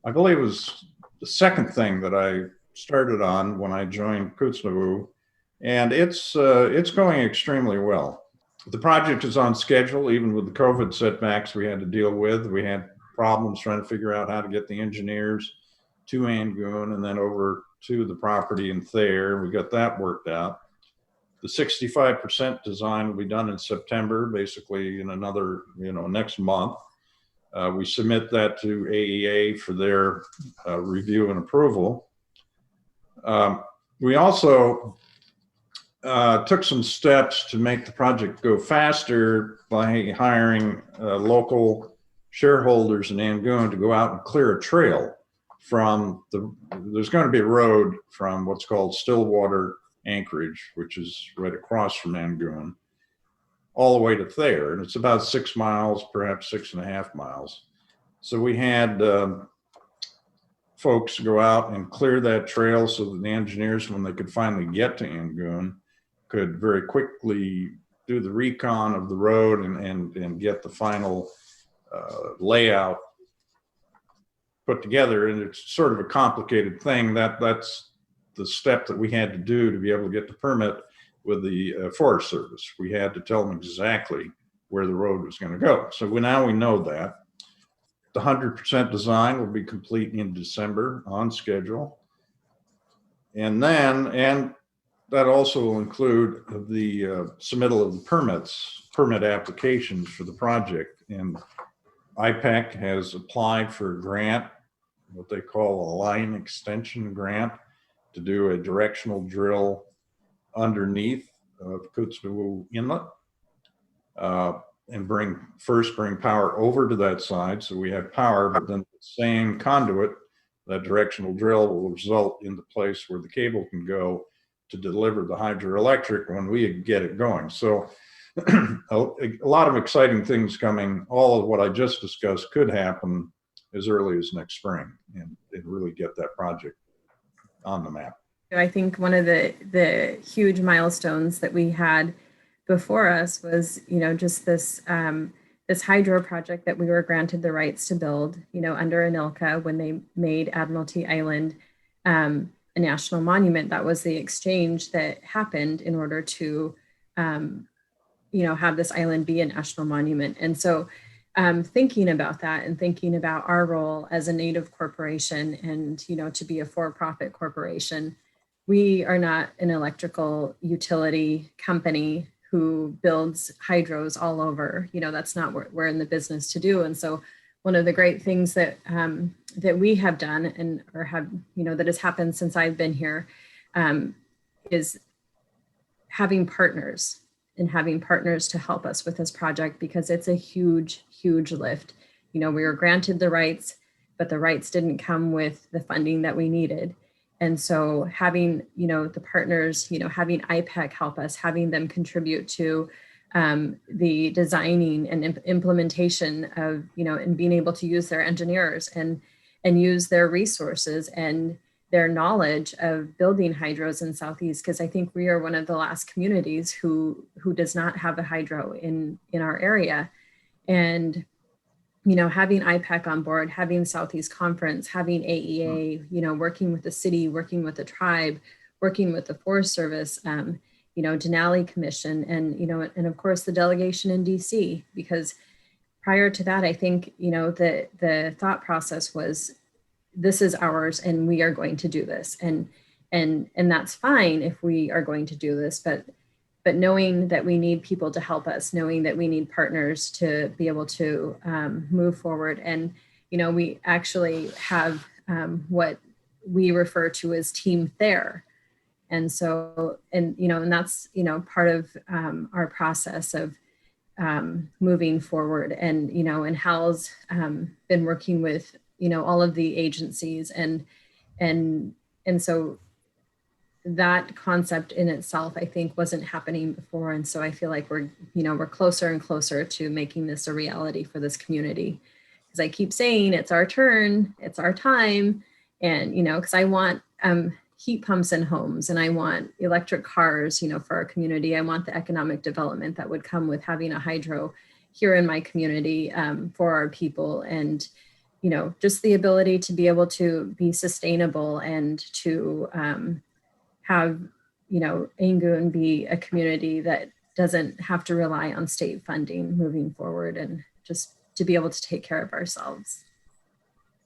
I believe, was the second thing that I started on when I joined Kootznoowoo, and it's going extremely well. The project is on schedule, even with the COVID setbacks we had to deal with. We had problems trying to figure out how to get the engineers to Angoon and then over to the property in Thayer. We got that worked out. The 65% design will be done in September, basically in another, next month. We submit that to AEA for their review and approval. We also took some steps to make the project go faster by hiring local shareholders in Angoon to go out and clear a trail from there's going to be a road from what's called Stillwater Anchorage, which is right across from Angoon, all the way to Thayer. And it's about 6 miles, perhaps 6.5 miles. So we had folks go out and clear that trail so that the engineers, when they could finally get to Angoon, could very quickly do the recon of the road and get the final layout put together. And it's sort of a complicated thing. That's the step that we had to do to be able to get the permit with the Forest Service. We had to tell them exactly where the road was going to go. So now we know that. The 100% design will be complete in December on schedule. And that also will include the submittal of the permit applications for the project. And IPEC has applied for a grant, what they call a line extension grant, to do a directional drill underneath of Kootznoowoo Inlet and bring power over to that side so we have power, but then the same conduit, that directional drill, will result in the place where the cable can go to deliver the hydroelectric when we get it going. So a lot of exciting things coming. All of what I just discussed could happen as early as next spring and really get that project on the map. I think one of the huge milestones that we had before us was, just this this hydro project that we were granted the rights to build, under ANILCA when they made Admiralty Island a national monument. That was the exchange that happened in order to, have this island be a national monument. And so thinking about that and thinking about our role as a Native corporation and, to be a for-profit corporation, we are not an electrical utility company who builds hydros all over. That's not what we're in the business to do. And so one of the great things that that we have done that has happened since I've been here is having partners to help us with this project, because it's a huge, huge lift. We were granted the rights, but the rights didn't come with the funding that we needed. And so having, the partners, having IPEC help us, having them contribute to the designing and implementation of, and being able to use their engineers and use their resources and their knowledge of building hydros in Southeast, because I think we are one of the last communities who does not have a hydro in our area. And having IPEC on board, having Southeast Conference, having AEA, working with the city, working with the tribe, working with the Forest Service, Denali Commission, and of course the delegation in DC, because prior to that, I think, the thought process was, this is ours and we are going to do this. And that's fine if we are going to do this, but knowing that we need people to help us, knowing that we need partners to be able to move forward. And, we actually have what we refer to as Team Thayer. And so, and that's, part of our process of moving forward. And, and Hal's been working with, all of the agencies and so that concept in itself, I think, wasn't happening before. And so I feel like we're closer and closer to making this a reality for this community. Because I keep saying it's our turn, it's our time. And, because I want heat pumps in homes and I want electric cars, for our community. I want the economic development that would come with having a hydro here in my community for our people. And, just the ability to be able to be sustainable and to have, Angoon be a community that doesn't have to rely on state funding moving forward, and just to be able to take care of ourselves.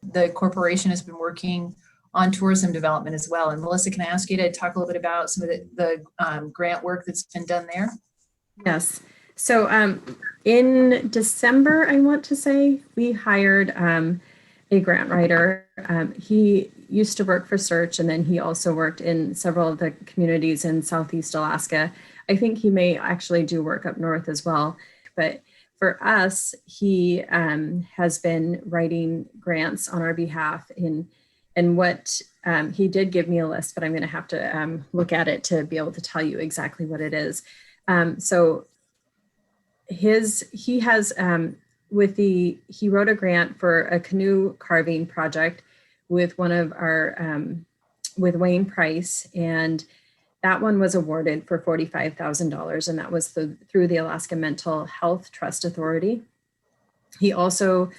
The corporation has been working on tourism development as well. And Melissa, can I ask you to talk a little bit about some of the grant work that's been done there? Yes. So in December, I want to say, we hired a grant writer. He used to work for Search, and then he also worked in several of the communities in Southeast Alaska. I think he may actually do work up north as well. But for us, he has been writing grants on our behalf and what he did give me a list, but I'm going to have to look at it to be able to tell you exactly what it is. So he has he wrote a grant for a canoe carving project with one of our with Wayne Price, and that one was awarded for $45,000, and that was through the Alaska Mental Health Trust Authority. He also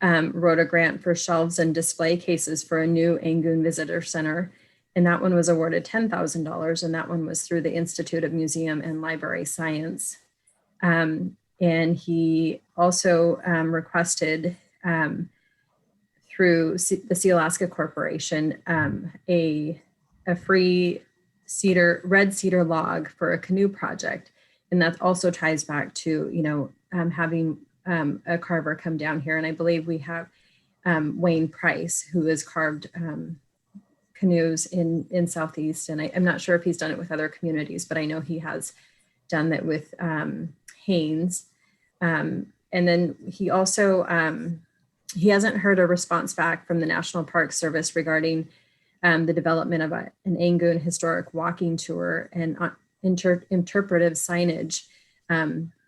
wrote a grant for shelves and display cases for a new Angoon Visitor Center, and that one was awarded $10,000, and that one was through the Institute of Museum and Library Science. And he also requested through the Sea Alaska Corporation a free red cedar log for a canoe project, and that also ties back to having a carver come down here. And I believe we have Wayne Price, who has carved canoes in Southeast, and I'm not sure if he's done it with other communities, but I know he has done that with Haynes. And then he also he hasn't heard a response back from the National Park Service regarding the development of an Angoon historic walking tour and interpretive signage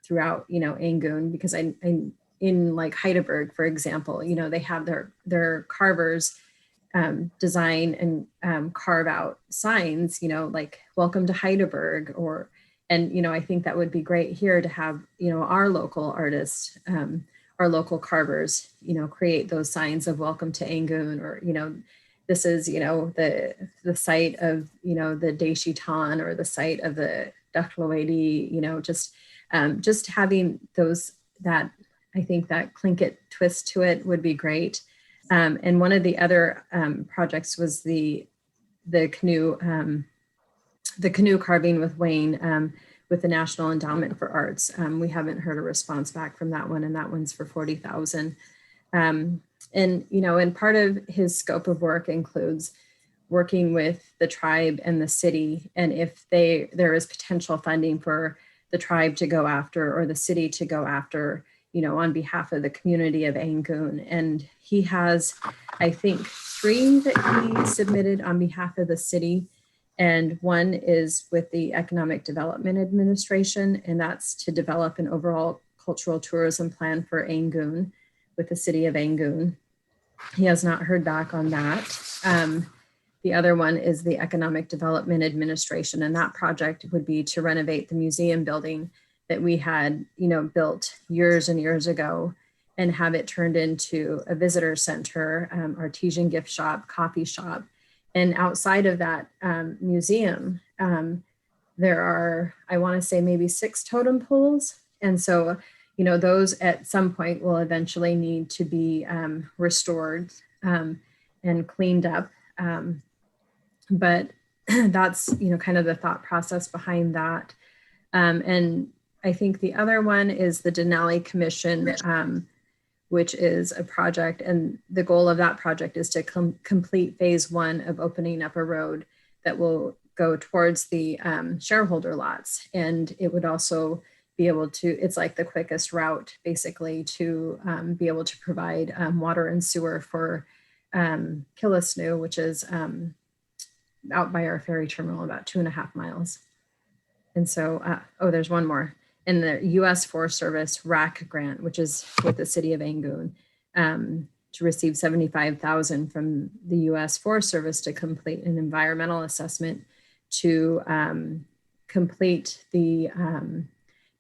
throughout, Angoon, because I in like Heidelberg, for example, they have their carvers design and carve out signs, like "Welcome to Heidelberg," and I think that would be great here to have, our local artists, our local carvers, create those signs of "Welcome to Angoon," or this is, the site of, the Deishitan, or the site of the Duchlawedi, just having those, that I think that Tlingit twist to it would be great. And one of the other projects was the canoe carving with Wayne with the National Endowment for Arts. We haven't heard a response back from that one, and that one's for $40,000. And part of his scope of work includes working with the tribe and the city, and if there is potential funding for the tribe to go after, or the city to go after, on behalf of the community of Angoon. And he has, I think, 3 that he submitted on behalf of the city. And one is with the Economic Development Administration, and that's to develop an overall cultural tourism plan for Angoon with the city of Angoon. He has not heard back on that. The other one is the Economic Development Administration, and that project would be to renovate the museum building that we had, built years and years ago, and have it turned into a visitor center, artesian gift shop, coffee shop. And outside of that museum, there are, I want to say, maybe 6 totem poles. And so, those at some point will eventually need to be restored and cleaned up. But that's, kind of the thought process behind that. And I think the other one is the Denali Commission, which is a project, and the goal of that project is to complete phase 1 of opening up a road that will go towards the shareholder lots. And it would also be able to, it's like the quickest route basically to be able to provide water and sewer for Kootznoowoo, which is out by our ferry terminal, about 2.5 miles. And so, oh, there's one more. In the U.S. Forest Service RAC grant, which is with the city of Angoon, to receive $75,000 from the U.S. Forest Service to complete an environmental assessment to complete the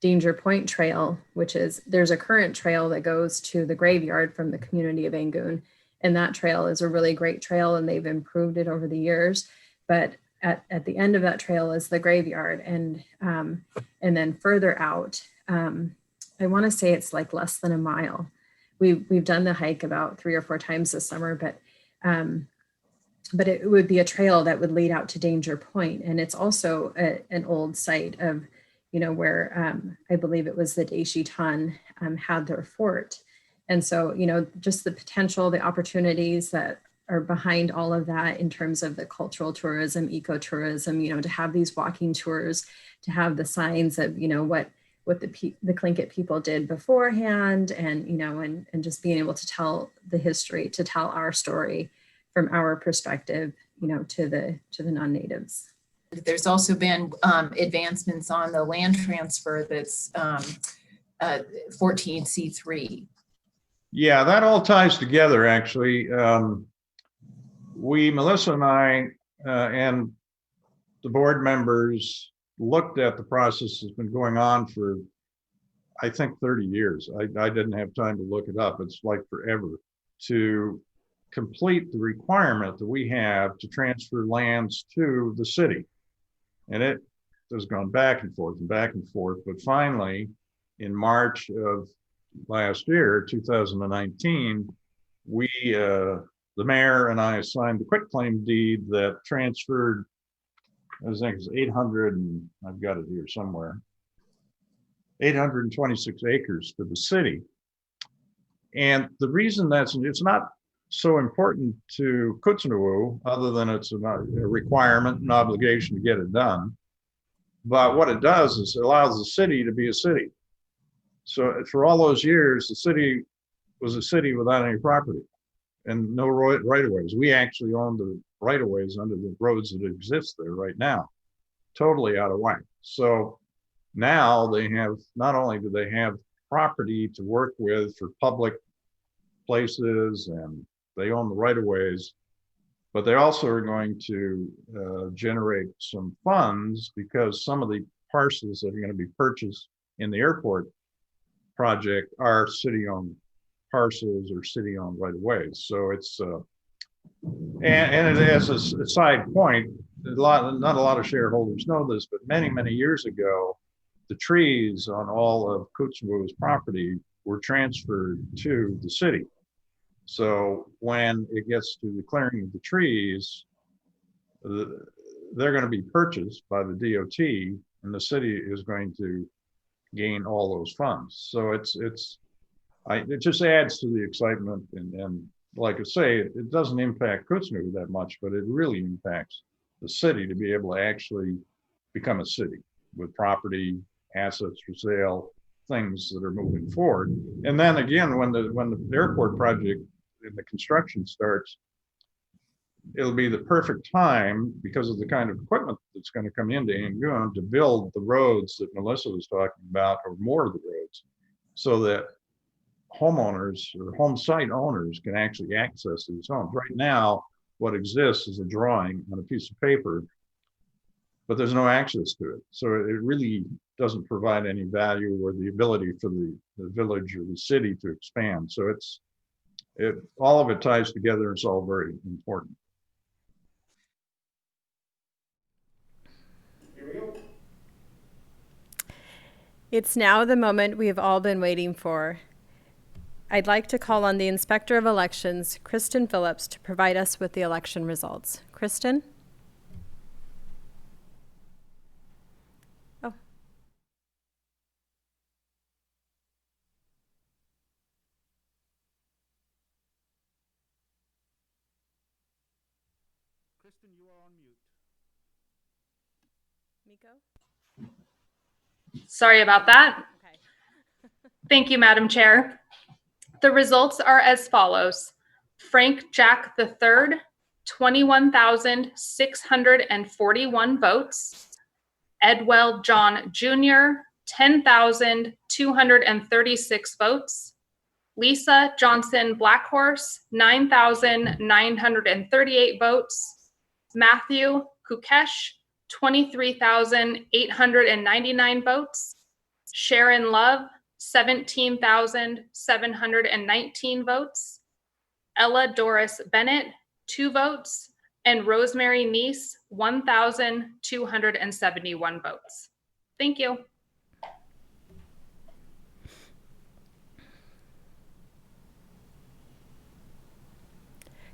Danger Point Trail, which is, there's a current trail that goes to the graveyard from the community of Angoon. And that trail is a really great trail, and they've improved it over the years. But at the end of that trail is the graveyard. And then further out, I want to say it's like less than a mile. We've done the hike about 3 or 4 times this summer, but it would be a trail that would lead out to Danger Point. And it's also an old site of, where I believe it was the Daishitan had their fort. And so, just the potential, the opportunities that are behind all of that in terms of the cultural tourism, ecotourism, to have these walking tours, to have the signs of, what the Tlingit people did beforehand, and, and just being able to tell the history, to tell our story from our perspective, to the non-natives. There's also been advancements on the land transfer that's 14C3. Yeah, that all ties together, actually. Melissa and I, and the board members looked at the process that's been going on for, I think, 30 years. I didn't have time to look it up. It's like forever to complete the requirement that we have to transfer lands to the city. And it has gone back and forth and back and forth. But finally, in March of last year, 2019, the mayor and I signed the quitclaim deed that transferred, I think it's 800, and I've got it here somewhere, 826 acres to the city. And the reason it's not so important to Kootznoowoo, other than it's a requirement and obligation to get it done. But what it does is it allows the city to be a city. So for all those years, the city was a city without any property and no right-of-ways. We actually own the right-of-ways under the roads that exist there right now, totally out of whack. So now they have, not only do they have property to work with for public places, and they own the right-of-ways, but they also are going to generate some funds, because some of the parcels that are going to be purchased in the airport project are city-owned parcels or city-owned right-of-ways. So it's and as a side point, not a lot of shareholders know this, but many years ago, the trees on all of Kootznoowoo's property were transferred to the city. So when it gets to the clearing of the trees, they're going to be purchased by the DOT, and the city is going to gain all those funds. So it just adds to the excitement, and like I say, it doesn't impact Kootznoowoo that much, but it really impacts the city to be able to actually become a city with property, assets for sale, things that are moving forward. And then again, when the airport project and the construction starts, it'll be the perfect time, because of the kind of equipment that's going to come into Angoon, to build the roads that Melissa was talking about, or more of the roads, so that homeowners or home site owners can actually access these homes. Right now, what exists is a drawing on a piece of paper, but there's no access to it. So it really doesn't provide any value or the ability for the village or the city to expand. So all of it ties together. It's all very important. It's now the moment we have all been waiting for. I'd like to call on the Inspector of Elections, Kristen Phillips, to provide us with the election results. Kristen? Oh. Kristen, you are on mute. Miko? Sorry about that. Okay. Thank you, Madam Chair. The results are as follows. Frank Jack III, 21,641 votes. Edwell John Jr., 10,236 votes. Lisa Johnson Blackhorse, 9,938 votes. Matthew Kukesh, 23,899 votes. Sharon Love, 17,719 votes. Ella Doris Bennett, 2 votes. And Rosemary Neese, 1,271 votes. Thank you.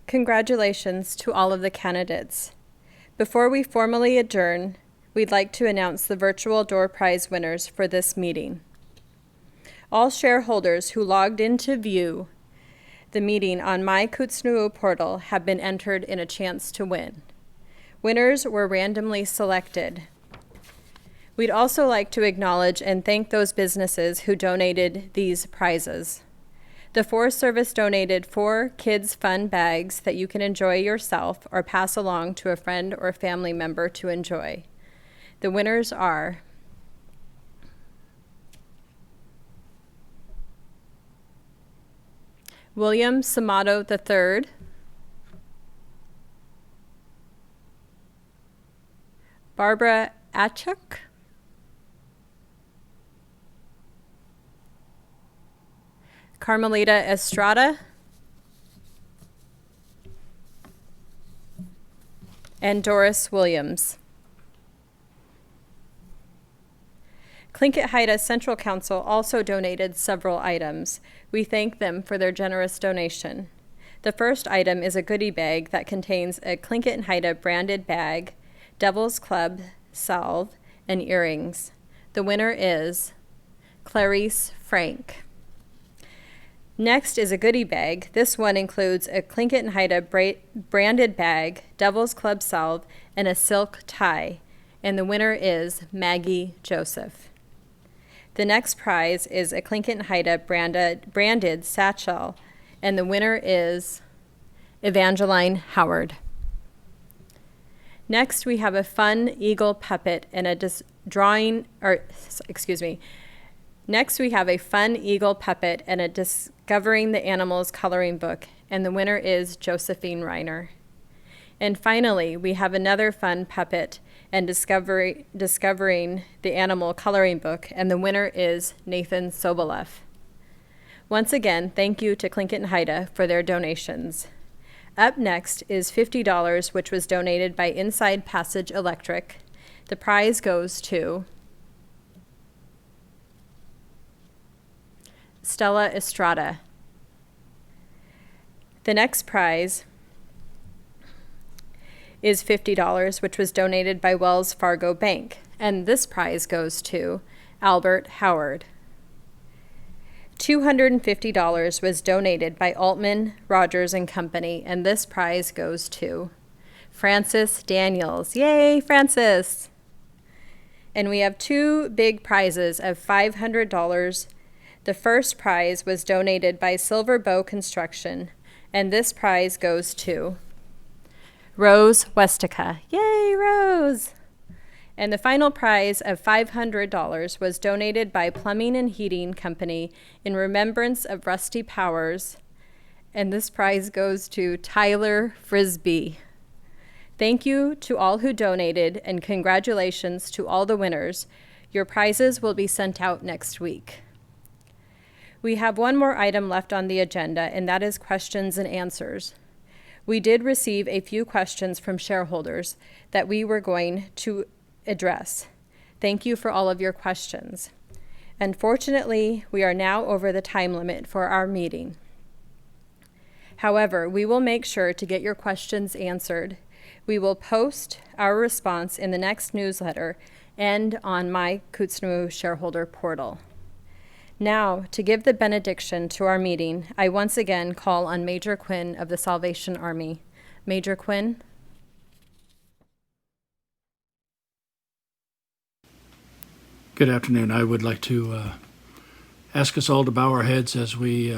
Congratulations to all of the candidates. Before we formally adjourn, we'd like to announce the virtual door prize winners for this meeting. All shareholders who logged in to view the meeting on my Kootznoowoo portal have been entered in a chance to win. Winners were randomly selected. We'd also like to acknowledge and thank those businesses who donated these prizes. The Forest Service donated 4 kids' fun bags that you can enjoy yourself or pass along to a friend or family member to enjoy. The winners are William Samato III, Barbara Achuk, Carmelita Estrada, and Doris Williams. Tlingit Haida Central Council also donated several items. We thank them for their generous donation. The first item is a goodie bag that contains a Tlingit Haida branded bag, Devil's Club salve, and earrings. The winner is Clarice Frank. Next is a goodie bag. This one includes a Tlingit Haida branded bag, Devil's Club salve, and a silk tie. And the winner is Maggie Joseph. The next prize is a Tlingit Haida branded satchel, and the winner is Evangeline Howard. Next, we have a fun eagle puppet and a Next, we have a fun eagle puppet and a Discovering the Animals coloring book, and the winner is Josephine Reiner. And finally, we have another fun puppet and Discovering the Animal coloring book, and the winner is Nathan Sobolev. Once again, thank you to Tlingit Haida for their donations. Up next is $50, which was donated by Inside Passage Electric. The prize goes to Stella Estrada. The next prize is $50, which was donated by Wells Fargo Bank, and this prize goes to Albert Howard. $250 was donated by Altman, Rogers and Company, and this prize goes to Francis Daniels. Yay, Francis! And we have 2 big prizes of $500. The first prize was donated by Silver Bow Construction, and this prize goes to Rose Westica. Yay, Rose! And the final prize of $500 was donated by Plumbing and Heating Company in remembrance of Rusty Powers, and this prize goes to Tyler Frisbee. Thank you to all who donated, and congratulations to all the winners. Your prizes will be sent out next week. We have one more item left on the agenda, and that is questions and answers. We did receive a few questions from shareholders that we were going to address. Thank you for all of your questions. Unfortunately, we are now over the time limit for our meeting. However, we will make sure to get your questions answered. We will post our response in the next newsletter and on my Kootznoowoo shareholder portal. Now, to give the benediction to our meeting, I once again call on Major Quinn of the Salvation Army. Major Quinn? Good afternoon. I would like to ask us all to bow our heads as we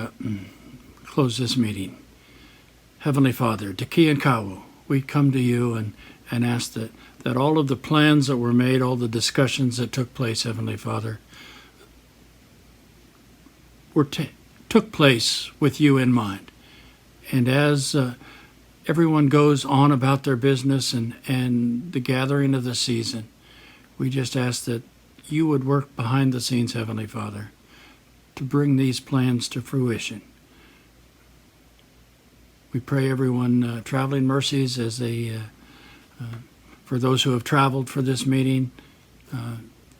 close this meeting. Heavenly Father, Kootznoowoo, we come to you and ask that all of the plans that were made, all the discussions that took place, Heavenly Father, took place with you in mind. And as everyone goes on about their business and the gathering of the season, we just ask that you would work behind the scenes, Heavenly Father, to bring these plans to fruition. We pray everyone traveling mercies as they, for those who have traveled for this meeting,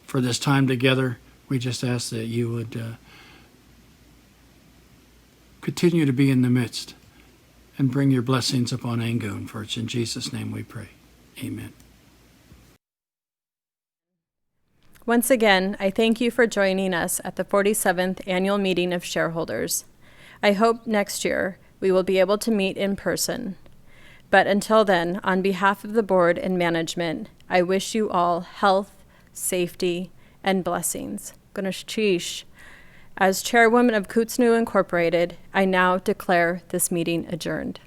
for this time together. We just ask that you would continue to be in the midst and bring your blessings upon Angoon. For it's in Jesus' name we pray. Amen. Once again, I thank you for joining us at the 47th Annual Meeting of Shareholders. I hope next year we will be able to meet in person. But until then, on behalf of the board and management, I wish you all health, safety, and blessings. Ganesh Chish. As chairwoman of Kootznoowoo Incorporated, I now declare this meeting adjourned.